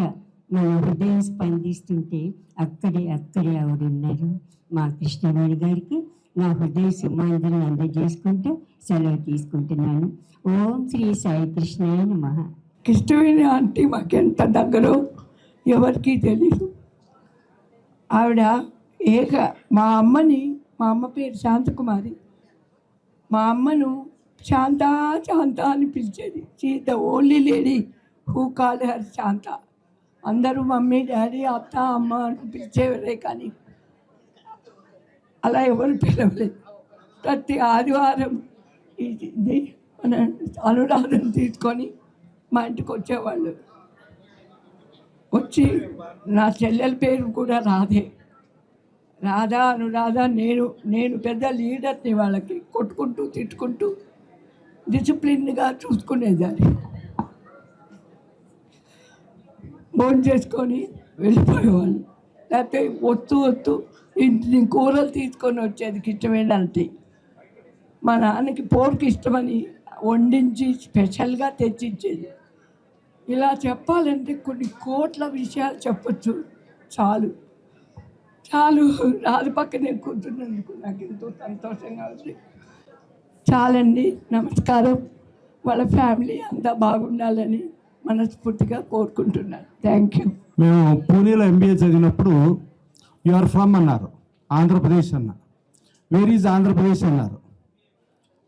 మన హృదయం స్పందిస్తుంటే అక్కడే ఆవిడ ఉన్నారు. మా కృష్ణవేణి గారికి నా హృదయ సుమాంజలి అందజేసుకుంటూ సెలవు తీసుకుంటున్నాను. ఓం శ్రీ సాయి కృష్ణాయ నమః. కృష్ణవేణి ఆంటీ మాకెంత దగ్గరో ఎవరికీ తెలీదు. ఆవిడ మా అమ్మ పేరు శాంతకుమారి. మా అమ్మను శాంత అని పిలిచేది. She's the only lady who call her Shanta. అందరూ మమ్మీ, డాడీ, అత్త, అమ్మ అని పిలిచేవారే, కానీ అలా ఎవరు పిలవలేదు. ప్రతి ఆదివారం ఇది మన అనురాధం తీసుకొని మా ఇంటికి వచ్చేవాళ్ళు. వచ్చి నా చెల్లెల పేరు కూడా రాధా అనురాధ. నేను పెద్ద లీడర్ని, వాళ్ళకి కొట్టుకుంటూ తిట్టుకుంటూ డిసిప్లిన్గా చూసుకునేదాన్ని. భోజనం చేసుకొని వెళ్ళిపోయేవాళ్ళు. లేకపోతే వస్తూ ఇంటిని కూరలు తీసుకొని వచ్చేది కృష్ణవేణి ఆంటీ. మా నాన్నకి పోర్క్ ఇష్టమని వండించి స్పెషల్గా తెచ్చిచ్చేది. ఇలా చెప్పాలంటే కొన్ని కోట్ల విషయాలు చెప్పచ్చు. చాలు రాదు పక్కనే కూర్చున్నందుకు నాకు ఎంతో సంతోషంగా ఉంది. చాలండి, నమస్కారం. వాళ్ళ ఫ్యామిలీ అంతా బాగుండాలని మనస్ఫూర్తిగా కోరుకుంటున్నాను. Thank you. మేము పూణేలో MBA చదివినప్పుడు యు ఆర్ ఫ్రమ్ అన్నారు, ఆంధ్రప్రదేశ్ అన్న. వేర్ ఈజ్ ఆంధ్రప్రదేశ్ అన్నారు,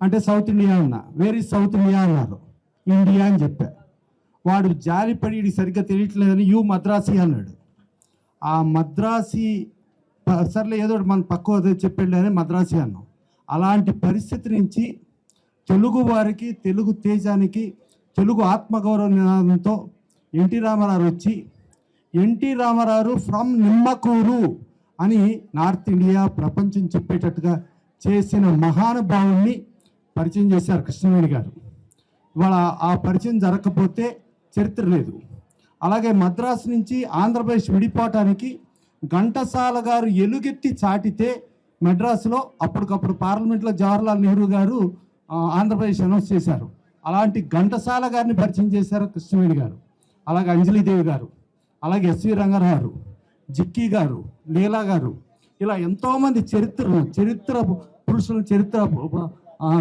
అంటే సౌత్ ఇండియా అన్న. వేర్ ఈజ్ సౌత్ ఇండియా అన్నారు, ఇండియా అని చెప్పా. వాడు జాలిపడి ఇది సరిగ్గా తెలియట్లేదని యూ మద్రాసి అన్నాడు. ఆ మద్రాసి సర్లే ఏదో మన పక్క చెప్పాడు మద్రాసి అన్నాం. అలాంటి పరిస్థితి నుంచి తెలుగు వారికి, తెలుగు తేజానికి, తెలుగు ఆత్మగౌరవ నినాదంతో ఎన్టీ రామారావు వచ్చి, ఎన్టీ రామారావు ఫ్రమ్ నిమ్మకూరు అని నార్త్ ఇండియా ప్రపంచం చెప్పేటట్టుగా చేసిన మహానుభావుణ్ణి పరిచయం చేశారు కృష్ణవేణి గారు. ఇవాళ ఆ పరిచయం జరగకపోతే చరిత్ర లేదు. అలాగే మద్రాసు నుంచి ఆంధ్రప్రదేశ్ విడిపోవటానికి ఘంటసాల గారు ఎలుగెత్తి చాటితే మెడ్రాసులో అప్పటికప్పుడు పార్లమెంట్లో జవహర్లాల్ నెహ్రూ గారు ఆంధ్రప్రదేశ్ అనౌన్స్ చేశారు. అలాంటి ఘంటసాల గారిని పరిచయం చేశారు కృష్ణవేణి గారు. అలాగే అంజలిదేవి గారు, అలాగే ఎస్వి రంగారావు గారు, జిక్కీ గారు, లీలా గారు, ఇలా ఎంతోమంది చరిత్ర పురుషులను, చరిత్ర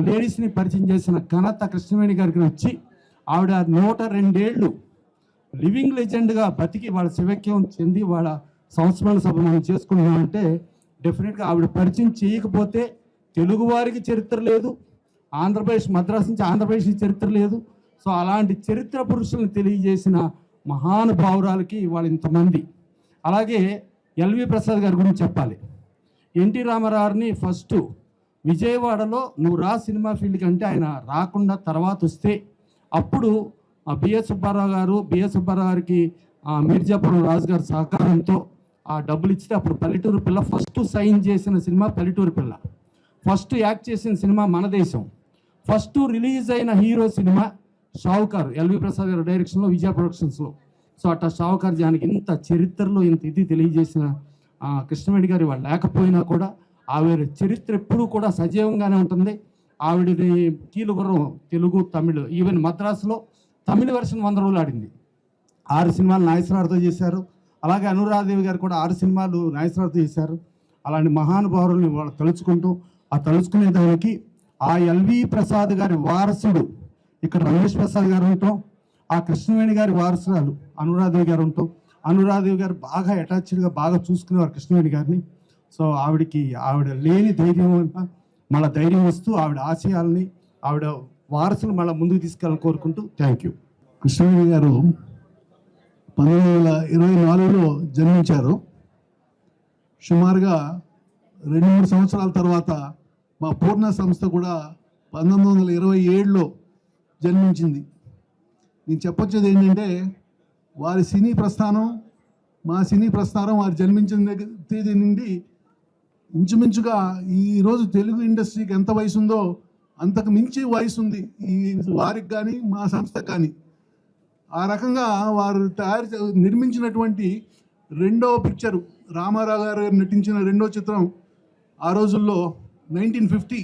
లేడీస్ని పరిచయం చేసిన ఘనత కృష్ణవేణి గారికి వచ్చి ఆవిడ 102 ఏళ్ళు లివింగ్ లెజెండ్గా బతికి వాళ్ళ శివక్యం చెంది వాళ్ళ సంస్మరణ సభ మనం చేసుకున్నామంటే డెఫినెట్గా ఆవిడ పరిచయం చేయకపోతే తెలుగువారికి చరిత్ర లేదు, ఆంధ్రప్రదేశ్ మద్రాసు నుంచి ఆంధ్రప్రదేశ్ చరిత్ర లేదు. సో అలాంటి చరిత్ర పురుషులను తెలియజేసిన మహానుభావురాలకి వాళ్ళు ఇంతమంది. అలాగే ఎల్వి ప్రసాద్ గారి గురించి చెప్పాలి. ఎన్టీ రామారావుని ఫస్ట్ విజయవాడలో నువ్వు రా సినిమా ఫీల్డ్కి అంటే ఆయన రాకుండా తర్వాత వస్తే అప్పుడు బిఎస్ సుబ్బారావు గారికి మీర్జాపురం రాజు గారి సహకారంతో ఆ డబ్బులు ఇచ్చితే అప్పుడు పల్లెటూరు పిల్ల ఫస్ట్ సైన్ చేసిన సినిమా పల్లెటూరు పిల్ల, ఫస్ట్ యాక్ట్ చేసిన సినిమా మన దేశం, ఫస్ట్ రిలీజ్ అయిన హీరో సినిమా షావుకారు ఎల్వి ప్రసాద్ గారి డైరెక్షన్లో విజయ ప్రొడక్షన్స్లో. సో అట్లా షావుకారు జానికి ఇంత చరిత్రలో ఇంత ఇది తెలియజేసిన కృష్ణవేణి గారి వాళ్ళు లేకపోయినా కూడా ఆవిడ చరిత్ర ఎప్పుడూ కూడా సజీవంగానే ఉంటుంది. ఆవిడని కీలుగుర్రం తెలుగు తమిళ్ ఈవెన్ మద్రాసులో తమిళ వెర్షన్ 100 రోజులు ఆడింది. 6 సినిమాలు నాగేశ్వరరావుతో చేశారు. అలాగే అనురాధదేవి గారు కూడా 6 సినిమాలు నాగేశ్వరరావుతో చేశారు. అలాంటి మహానుభావుల్ని వాళ్ళు తలుచుకుంటూ ఆ తలుచుకునే దానికి ఆ ఎల్వి ప్రసాద్ గారి వారసుడు ఇక్కడ రమేష్ ప్రసాద్ గారు ఉంటాం, ఆ కృష్ణవేణి గారి వారసురాలు అనురాధదేవి గారు ఉంటాం. అనురాధదేవి గారు బాగా అటాచ్డ్గా బాగా చూసుకునేవారు కృష్ణవేణి గారిని. సో ఆవిడ లేని ధైర్యం మళ్ళీ ధైర్యం వస్తూ ఆవిడ ఆశయాల్ని ఆవిడ వారసులు మళ్ళీ ముందుకు తీసుకెళ్ళాలని కోరుకుంటూ థ్యాంక్ యూ. కృష్ణవేణి గారు 1924లో జన్మించారు. సుమారుగా 2-3 సంవత్సరాల తర్వాత మా పూర్ణ సంస్థ కూడా 1927లో జన్మించింది. నేను చెప్పొచ్చేది ఏంటంటే వారి సినీ ప్రస్థానం మా సినీ ప్రస్థానం వారు జన్మించిన తేదీ నుండి ఇంచుమించుగా ఈరోజు తెలుగు ఇండస్ట్రీకి ఎంత వయసు ఉందో అంతకు మించి వయసు ఉంది ఈ వారికి కానీ మా సంస్థకు కానీ. ఆ రకంగా వారు నిర్మించినటువంటి రెండవ పిక్చరు రామారావు గారు నటించిన రెండో చిత్రం ఆ రోజుల్లో 1950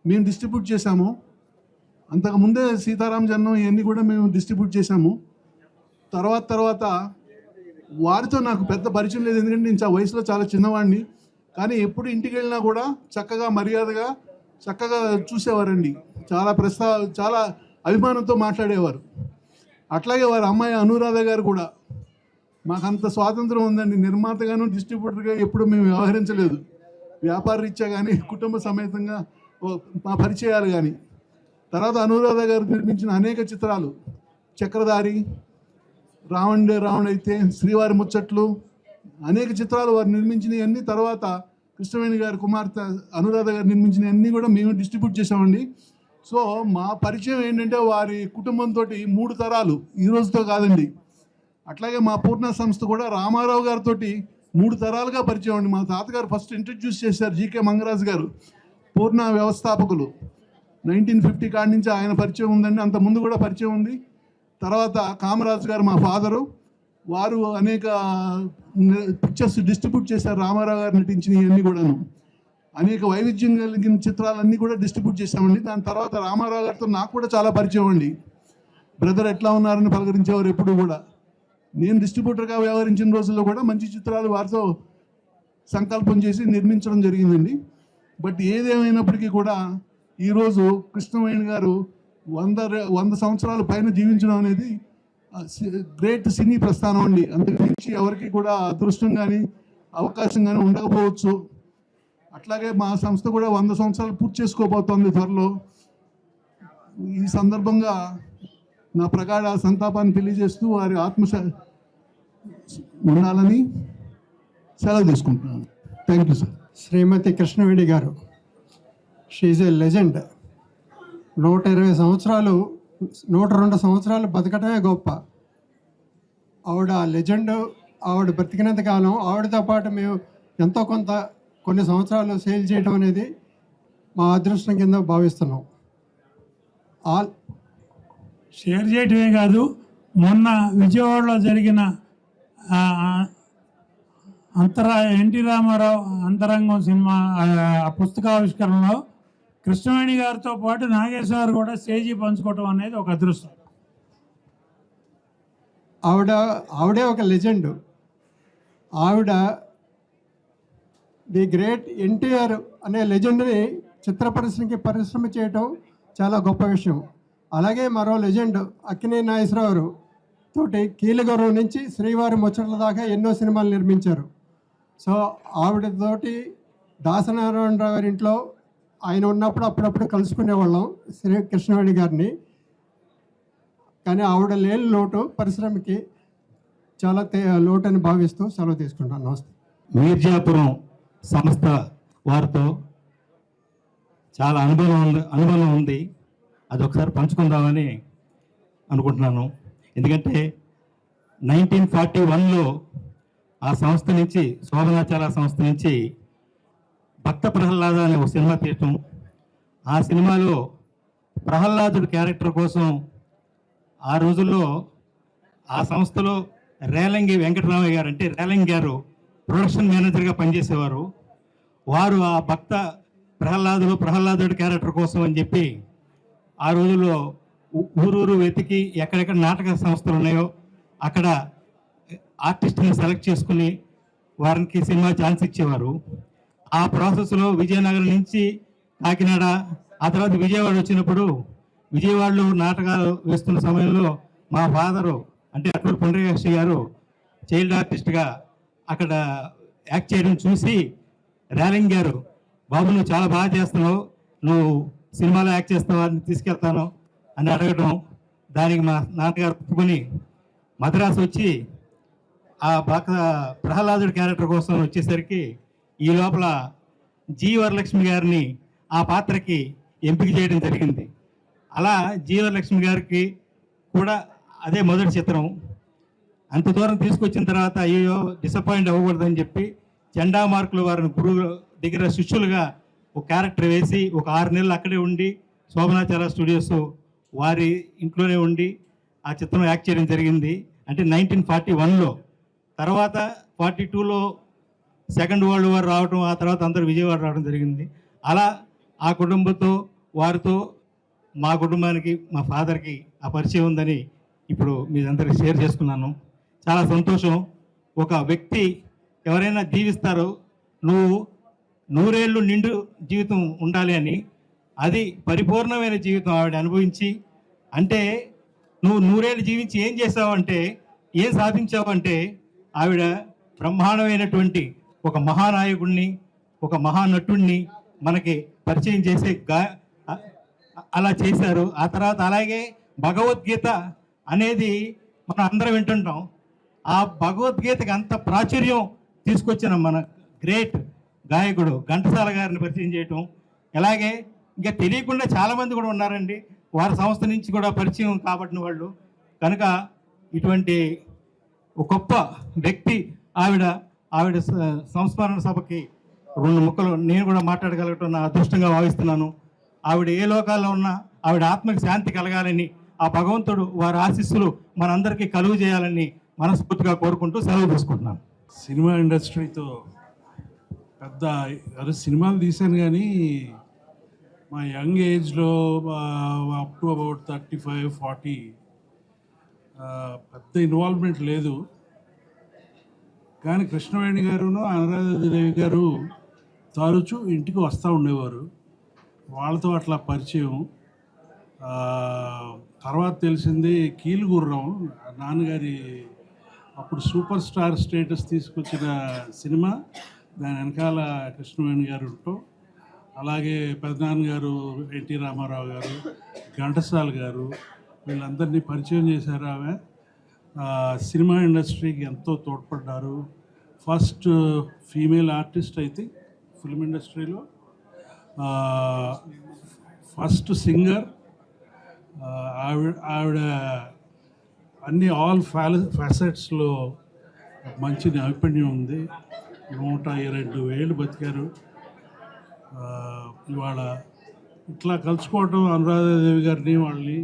మేము డిస్ట్రిబ్యూట్ చేశాము. అంతకుముందే సీతారాం జన్మం ఇవన్నీ కూడా మేము డిస్ట్రిబ్యూట్ చేశాము. తర్వాత వారితో నాకు పెద్ద పరిచయం లేదు, ఎందుకంటే నేను వయసులో చాలా చిన్నవాడిని. కానీ ఎప్పుడు ఇంటికి వెళ్ళినా కూడా చక్కగా మర్యాదగా చక్కగా చూసేవారండి. చాలా అభిమానంతో మాట్లాడేవారు. అట్లాగే వారి అమ్మాయి అనురాధ గారు కూడా మాకంత స్వాతంత్రం ఉందండి. నిర్మాతగాను డిస్ట్రిబ్యూటర్గా ఎప్పుడు మేము వ్యవహరించలేదు. వ్యాపార రీత్యా కానీ కుటుంబ సమేతంగా మా పరిచయాలు కానీ. తర్వాత అనురాధ గారు నిర్మించిన అనేక చిత్రాలు చక్రధారి, రావణ్ అయితే, శ్రీవారి ముచ్చట్లు, అనేక చిత్రాలు వారు నిర్మించినవన్నీ. తర్వాత కృష్ణవేణి గారి కుమార్తె అనురాధ గారు నిర్మించినవన్నీ కూడా మేము డిస్ట్రిబ్యూట్ చేసామండి. సో మా పరిచయం ఏంటంటే వారి కుటుంబంతో 3 తరాలు, ఈ రోజుతో కాదండి. అట్లాగే మా పూర్ణ సంస్థ కూడా రామారావు గారితో 3 తరాలుగా పరిచయం అండి. మా తాతగారు ఫస్ట్ ఇంట్రడ్యూస్ చేశారు, జీకే మంగరాజు గారు పూర్ణ వ్యవస్థాపకులు. 1950 కాడి నుంచి ఆయన పరిచయం ఉందండి. అంత ముందు కూడా పరిచయం ఉంది. తర్వాత కామరాజు గారు మా ఫాదరు, వారు అనేక పిక్చర్స్ డిస్ట్రిబ్యూట్ చేశారు. రామారావు గారు నటించినవన్నీ కూడాను అనేక వైవిధ్యం కలిగిన చిత్రాలన్నీ కూడా డిస్ట్రిబ్యూట్ చేశామండి. దాని తర్వాత రామారావు గారితో నాకు కూడా చాలా పరిచయం అండి. బ్రదర్ ఎట్లా ఉన్నారని పలకరించేవారు ఎప్పుడు కూడా. నేను డిస్ట్రిబ్యూటర్గా వ్యవహరించిన రోజుల్లో కూడా మంచి చిత్రాలు వారితో సంకల్పం చేసి నిర్మించడం జరిగిందండి. బట్ ఏదేమైనప్పటికీ కూడా ఈరోజు కృష్ణవేణి గారు 100 సంవత్సరాల పైన జీవించడం అనేది గ్రేట్ సినీ ప్రస్థానం అండి. అంతకుమించి ఎవరికి కూడా అదృష్టం కానీ అవకాశం కానీ ఉండకపోవచ్చు. అట్లాగే మా సంస్థ కూడా 100 సంవత్సరాలు పూర్తి చేసుకోబోతోంది త్వరలో. ఈ సందర్భంగా నా ప్రగాఢ సంతాపాన్ని తెలియజేస్తూ వారి ఉండాలని సెలవు తీసుకుంటున్నాను. Thank you sir. Srimati Krishnaveni garu, she is a legend. 120 సంవత్సరాలు 102 సంవత్సరాలు బతకటమే గొప్ప. ఆవిడ లెజెండ్. ఆవిడ బ్రతికినంత కాలం ఆవిడతో పాటు మేము ఎంతో కొంత కొన్ని సంవత్సరాలు సేల్ చేయడం అనేది మా అదృష్టం కింద భావిస్తున్నాం. షేర్ చేయటమే కాదు, మొన్న విజయవాడలో జరిగిన ఎన్టీ రామారావు అంతరంగం సినిమా పుస్తకావిష్కరణలో కృష్ణవేణి గారితో పాటు నాగేశ్వర కూడా స్టేజీ పంచుకోవటం అనేది ఒక అదృష్టం. ఆవిడే ఒక లెజెండ్. ఆవిడ ది గ్రేట్ ఎన్టీఆర్ అనే లెజెండ్ని చిత్ర పరిశ్రమ చేయటం చాలా గొప్ప విషయం. అలాగే మరో లెజెండ్ అక్కినే నాగేశ్వరరావు తోటి కీలుగుర్రం నుంచి శ్రీవారి ముచ్చట్ల దాకా ఎన్నో సినిమాలు నిర్మించారు. సో ఆవిడతోటి దాసనారాయణరావు గారి ఇంట్లో ఆయన ఉన్నప్పుడు అప్పుడప్పుడు కలుసుకునేవాళ్ళం శ్రీ కృష్ణవేణి గారిని. కానీ ఆవిడ లేని లోటు పరిశ్రమకి చాలా లోటు అని భావిస్తూ సెలవు తీసుకుంటాను. నమస్తే. మీర్జాపురం సంస్థ వారితో చాలా అనుబంధం ఉంది. అది ఒకసారి పంచుకుందామని అనుకుంటున్నాను. ఎందుకంటే 1941లో ఆ సంస్థ నుంచి, శోభనాచార సంస్థ నుంచి భక్త ప్రహ్లాద అనే ఒక సినిమా తీయటం, ఆ సినిమాలో ప్రహ్లాదుడి క్యారెక్టర్ కోసం ఆ రోజుల్లో ఆ సంస్థలో రేలంగి వెంకటరామయ్య గారు, అంటే రేలంగి గారు ప్రొడక్షన్ మేనేజర్గా పనిచేసేవారు. వారు ఆ భక్త ప్రహ్లాదుడి క్యారెక్టర్ కోసం అని చెప్పి ఆ రోజుల్లో ఊరూరు వెతికి ఎక్కడెక్కడ నాటక సంస్థలు ఉన్నాయో అక్కడ ఆర్టిస్ట్ని సెలెక్ట్ చేసుకుని వారికి సినిమా ఛాన్స్ ఇచ్చేవారు. ఆ ప్రాసెస్లో విజయనగరం నుంచి కాకినాడ, ఆ తర్వాత విజయవాడ వచ్చినప్పుడు విజయవాడలో నాటకాలు వేస్తున్న సమయంలో మా ఫాదరు అంటే అట్లూరు పుండరీకాక్షి గారు చైల్డ్ ఆర్టిస్ట్గా అక్కడ యాక్ట్ చేయడం చూసి రేలంగి గారు, బాబు నువ్వు చాలా బాగా చేస్తున్నావు, నువ్వు సినిమాలో యాక్ట్ చేస్తావా, తీసుకెళ్తాను అని అడగడం, దానికి మా నాన్నగారు ఒప్పుకొని మద్రాసు వచ్చి ఆ ప్రహ్లాదుడి క్యారెక్టర్ కోసం వచ్చేసరికి ఈ లోపల జి వరలక్ష్మి గారిని ఆ పాత్రకి ఎంపిక చేయడం జరిగింది. అలా జి వరలక్ష్మి గారికి కూడా అదే మొదటి చిత్రం. అంత దూరం తీసుకొచ్చిన తర్వాత అయ్యో డిసప్పాయింట్ అవ్వకూడదని చెప్పి జెండా మార్కులు వారిని గురువు దగ్గర శిష్యులుగా ఒక క్యారెక్టర్ వేసి ఒక 6 నెలలు అక్కడే ఉండి శోభనాచార స్టూడియోస్ వారి ఇంట్లోనే ఉండి ఆ చిత్రం యాక్ట్ చేయడం జరిగింది. అంటే 1941లో. తర్వాత 42లో సెకండ్ వరల్డ్ వార్ రావడం, ఆ తర్వాత అందరూ విజయవాడ రావడం జరిగింది. అలా ఆ కుటుంబంతో వారితో మా కుటుంబానికి, మా ఫాదర్కి ఆ పరిచయం ఉందని ఇప్పుడు మీ అందరికి షేర్ చేసుకున్నాను. చాలా సంతోషం. ఒక వ్యక్తి ఎవరైనా జీవిస్తారో నువ్వు 100 ఏళ్ళు నిండు జీవితం ఉండాలి అని, అది పరిపూర్ణమైన జీవితం ఆవిడ అనుభవించి, అంటే నువ్వు 100 ఏళ్ళు జీవించి ఏం చేసావంటే, ఏం సాధించావంటే, ఆవిడ బ్రహ్మాండమైనటువంటి ఒక మహానాయకుడిని, ఒక మహానటుడిని మనకి పరిచయం చేసే అలా చేశారు. ఆ తర్వాత అలాగే భగవద్గీత అనేది మనం అందరం వింటుంటాం. ఆ భగవద్గీతకి అంత ప్రాచుర్యం తీసుకొచ్చిన మన గ్రేట్ గాయకుడు ఘంటసాల గారిని పరిచయం చేయటం. అలాగే ఇంకా తెలియకుండా చాలామంది కూడా ఉన్నారండి, వారి సంస్థ నుంచి కూడా పరిచయం కాబట్టిన వాళ్ళు. కనుక ఇటువంటి ఒక గొప్ప వ్యక్తి ఆవిడ సంస్మరణ సభకి 2 ముక్కలు నేను కూడా మాట్లాడగలగటం నా అదృష్టంగా భావిస్తున్నాను. ఆవిడ ఏ లోకాల్లో ఉన్నా ఆవిడ ఆత్మకి శాంతి కలగాలని, ఆ భగవంతుడు వారి ఆశీస్సులు మనందరికీ కలుగు చేయాలని మనస్ఫూర్తిగా కోరుకుంటూ సెలవు తీసుకుంటున్నాను. సినిమా ఇండస్ట్రీతో పెద్ద సినిమాలు తీశాను, కానీ మా యంగ్ ఏజ్లో అప్ టు అబౌట్ 35-40 పెద్ద ఇన్వాల్వ్మెంట్ లేదు. కానీ కృష్ణవేణి గారును అనురాధాదేవి గారు తరచూ ఇంటికి వస్తూ ఉండేవారు. వాళ్ళతో అట్లా పరిచయం. తర్వాత తెలిసింది కీలుగుర్రం నాన్నగారి అప్పుడు సూపర్ స్టార్ స్టేటస్ తీసుకొచ్చిన సినిమా, దాని వెనకాల కృష్ణవేణి గారు ఉంటాం. అలాగే పెద్దనాన్నగారు ఎన్టీ రామారావు గారు, ఘంటసాల గారు, వీళ్ళందరినీ పరిచయం చేశారు. ఆమె సినిమా ఇండస్ట్రీకి ఎంతో తోడ్పడ్డారు. ఫస్ట్ ఫీమేల్ ఆర్టిస్ట్ అయితే ఫిల్మ్ ఇండస్ట్రీలో, ఫస్ట్ సింగర్. ఆవిడ అన్ని ఆల్ ఫ్యాసెట్స్లో మంచి నైపుణ్యం ఉంది. 102 ఏళ్ళు బతికారు. ఇవాళ ఇట్లా కలుసుకోవటం అనురాధాదేవి గారిని వాళ్ళని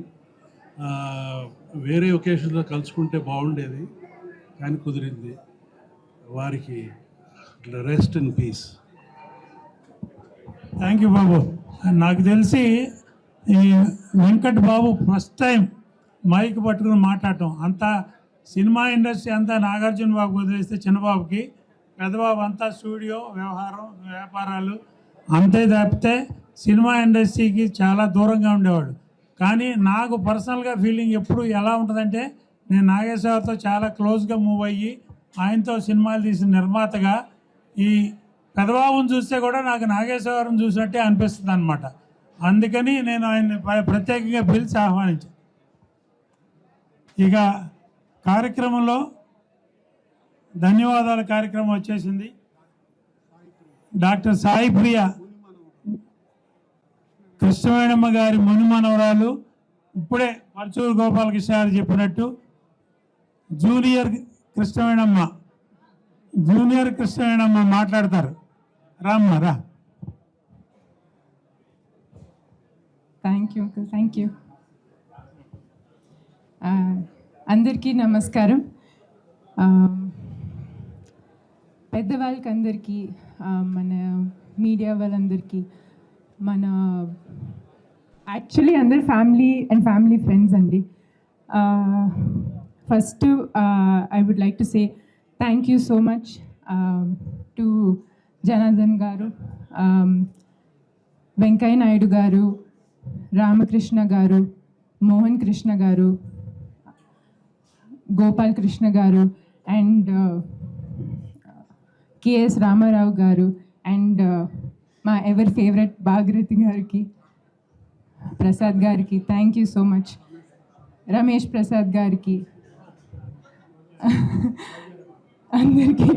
వేరే ఒకేషన్లో కలుసుకుంటే బాగుండేది, కానీ కుదిరింది. వారికి rest in peace. Thank you బాబు. నాకు తెలిసి ఈ Venkat Babu first time mike పట్టుకుని మాట్లాడటం, అంతా సినిమా ఇండస్ట్రీ అంతా నాగార్జున బాబు వదిలేస్తే చిన్నబాబుకి, పెద్దబాబు అంతా స్టూడియో వ్యవహారం వ్యాపారాలు అంతే తప్పితే సినిమా ఇండస్ట్రీకి చాలా దూరంగా ఉండేవాడు. కానీ నాకు పర్సనల్గా ఫీలింగ్ ఎప్పుడు ఎలా ఉంటుందంటే, నేను నాగేశ్వరతో చాలా క్లోజ్గా మూవ్ అయ్యి ఆయనతో సినిమాలు తీసిన నిర్మాతగా ఈ పెదబాబుని చూస్తే కూడా నాకు నాగేశ్వరరావుని చూసినట్టే అనిపిస్తుంది అనమాట. అందుకని నేను ఆయన్ని ప్రత్యేకంగా పిలిచి ఆహ్వానించాను. ఇక కార్యక్రమంలో ధన్యవాదాల కార్యక్రమం వచ్చేసింది. డాక్టర్ సాయి ప్రియ కృష్ణవేణమ్మ గారి మునిమనవరాలు, ఇప్పుడే పరచూరు గోపాలకృష్ణ గారు చెప్పినట్టు జూనియర్ కృష్ణవేణమ్మ మాట్లాడతారు. రామ్మా రా. Thank you uncle, thank you. అందరికీ నమస్కారం. పెద్దవాళ్ళకి అందరికీ, మన మీడియా వాళ్ళందరికీ, మన యాక్చువల్లీ అందరు ఫ్యామిలీ ఫ్రెండ్స్ అండి. First I would like to say thank you so much to Janardhan garu, Venkaiah Naidu గారు, రామకృష్ణ గారు, మోహన్ కృష్ణ గారు, గోపాల్ కృష్ణ గారు, అండ్ కేఎస్ రామారావు గారు, అండ్ మా ఎవర్ ఫేవరెట్ భాగీరథి గారికి, ప్రసాద్ గారికి thank you so much, Ramesh Prasad గారికి, అందరికీ,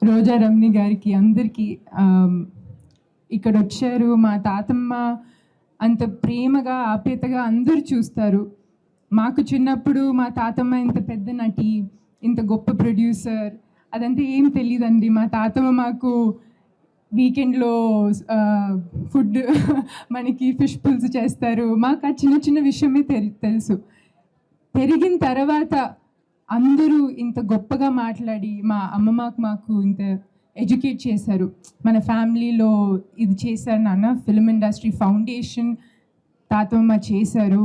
రోజా రమణి గారికి, అందరికీ. ఇక్కడ వచ్చారు. మా తాతమ్మ అంత ప్రేమగా ఆప్యాయతగా అందరూ చూస్తారు. మాకు చిన్నప్పుడు మా తాతమ్మ ఇంత పెద్ద నటి, ఇంత గొప్ప ప్రొడ్యూసర్ అదంతా ఏం తెలియదండి. మా తాతమ్మ మాకు వీకెండ్లో ఫుడ్ మనకి ఫిష్ పులుసు చేస్తారు. మాకు ఆ చిన్న చిన్న విషయమే తెలుసు. పెరిగిన తర్వాత అందరూ ఇంత గొప్పగా మాట్లాడి మా అమ్మమ్మ మాకు ఇంత ఎడ్యుకేట్ చేశారు. మన ఫ్యామిలీలో ఇది చేశారు నాన్న, ఫిల్మ్ ఇండస్ట్రీ ఫౌండేషన్ తాతమ్మ చేశారు.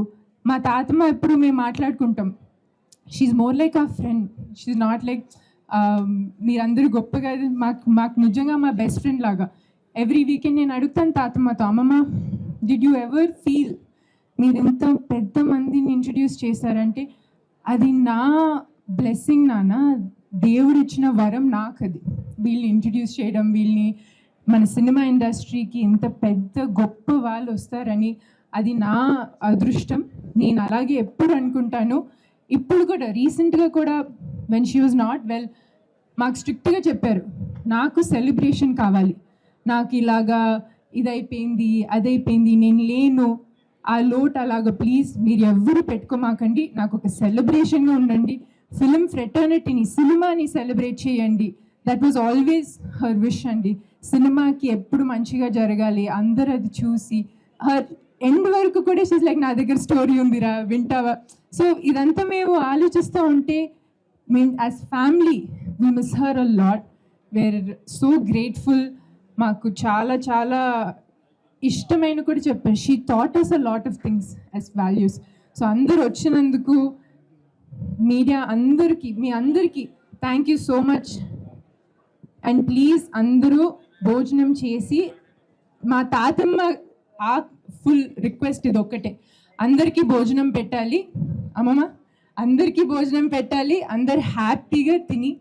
మా తాతమ్మ ఎప్పుడు మేము మాట్లాడుకుంటాం, షీఈ్ మోర్ లైక్ ఆ ఫ్రెండ్, షీఈ్ నాట్ లైక్ మీరందరూ గొప్పగా, మాకు నిజంగా మా బెస్ట్ ఫ్రెండ్ లాగా. ఎవ్రీ వీకెండ్ నేను అడుగుతాను తాతమ్మతో, అమ్మమ్మ డిడ్ యూ ఎవర్ ఫీల్ మీరు ఇంత పెద్ద మందిని ఇంట్రడ్యూస్ చేశారంటే అది నా బ్లెస్సింగ్ నాన్న, దేవుడు ఇచ్చిన వరం నాకు. అది వీళ్ళని ఇంట్రడ్యూస్ చేయడం, వీళ్ళని మన సినిమా ఇండస్ట్రీకి ఇంత పెద్ద గొప్ప వాళ్ళు వస్తారని అది నా అదృష్టం. నేను అలాగే ఎప్పుడు అనుకుంటాను. ఇప్పుడు కూడా రీసెంట్గా కూడా when she was not well మాకు స్ట్రిక్ట్గా చెప్పారు, నాకు సెలబ్రేషన్ కావాలి, నాకు ఇలాగా ఇదైపోయింది అదైపోయింది నేను లేను, ఆ లోటు అలాగా ప్లీజ్ మీరు ఎవ్వరు పెట్టుకోమాకండి, నాకు ఒక సెలబ్రేషన్గా ఉండండి, ఫిలిం ఫ్రెటర్నిటీని సినిమాని సెలబ్రేట్ చేయండి. That was always her wish అండి. సినిమాకి ఎప్పుడు మంచిగా జరగాలి, అందరు అది చూసి హర్ ఎండ్ వరకు కూడా షీస్ లైక్ నా దగ్గర స్టోరీ ఉందిరా వింటావా. సో ఇదంతా మేము ఆలోచిస్తూ ఉంటే మేము as family we miss her a lot. Were so grateful. మాకు చాలా చాలా ఇష్టమైన కూడా చెప్పాను. She taught us a lot of things as values. So అందరు వచ్చినందుకు మీడియా అందరికీ, మీ అందరికీ thank you so much. And please అందరూ భోజనం చేసి, మా తాతమ్మ ఆ ఫుల్ రిక్వెస్ట్ ఇది ఒక్కటే, అందరికీ భోజనం పెట్టాలి అమ్మమ్మ, అందరికీ భోజనం పెట్టాలి, అందరు హ్యాపీగా తిని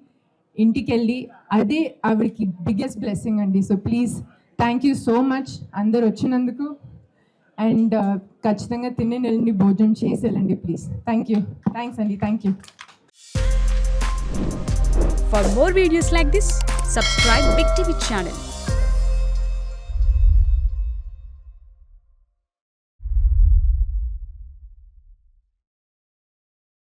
ఇంటికి వెళ్ళి, అదే ఆవిడకి బిగ్గెస్ట్ బ్లెస్సింగ్ అండి. So please thank you so much అందరు వచ్చినందుకు. అండ్ ఖచ్చితంగా తిని వెళ్ళండి, భోజనం చేసి వెళ్ళండి ప్లీజ్. థ్యాంక్ యూ, థ్యాంక్స్ అండి, thank you. For more videos like this, subscribe Big TV channel.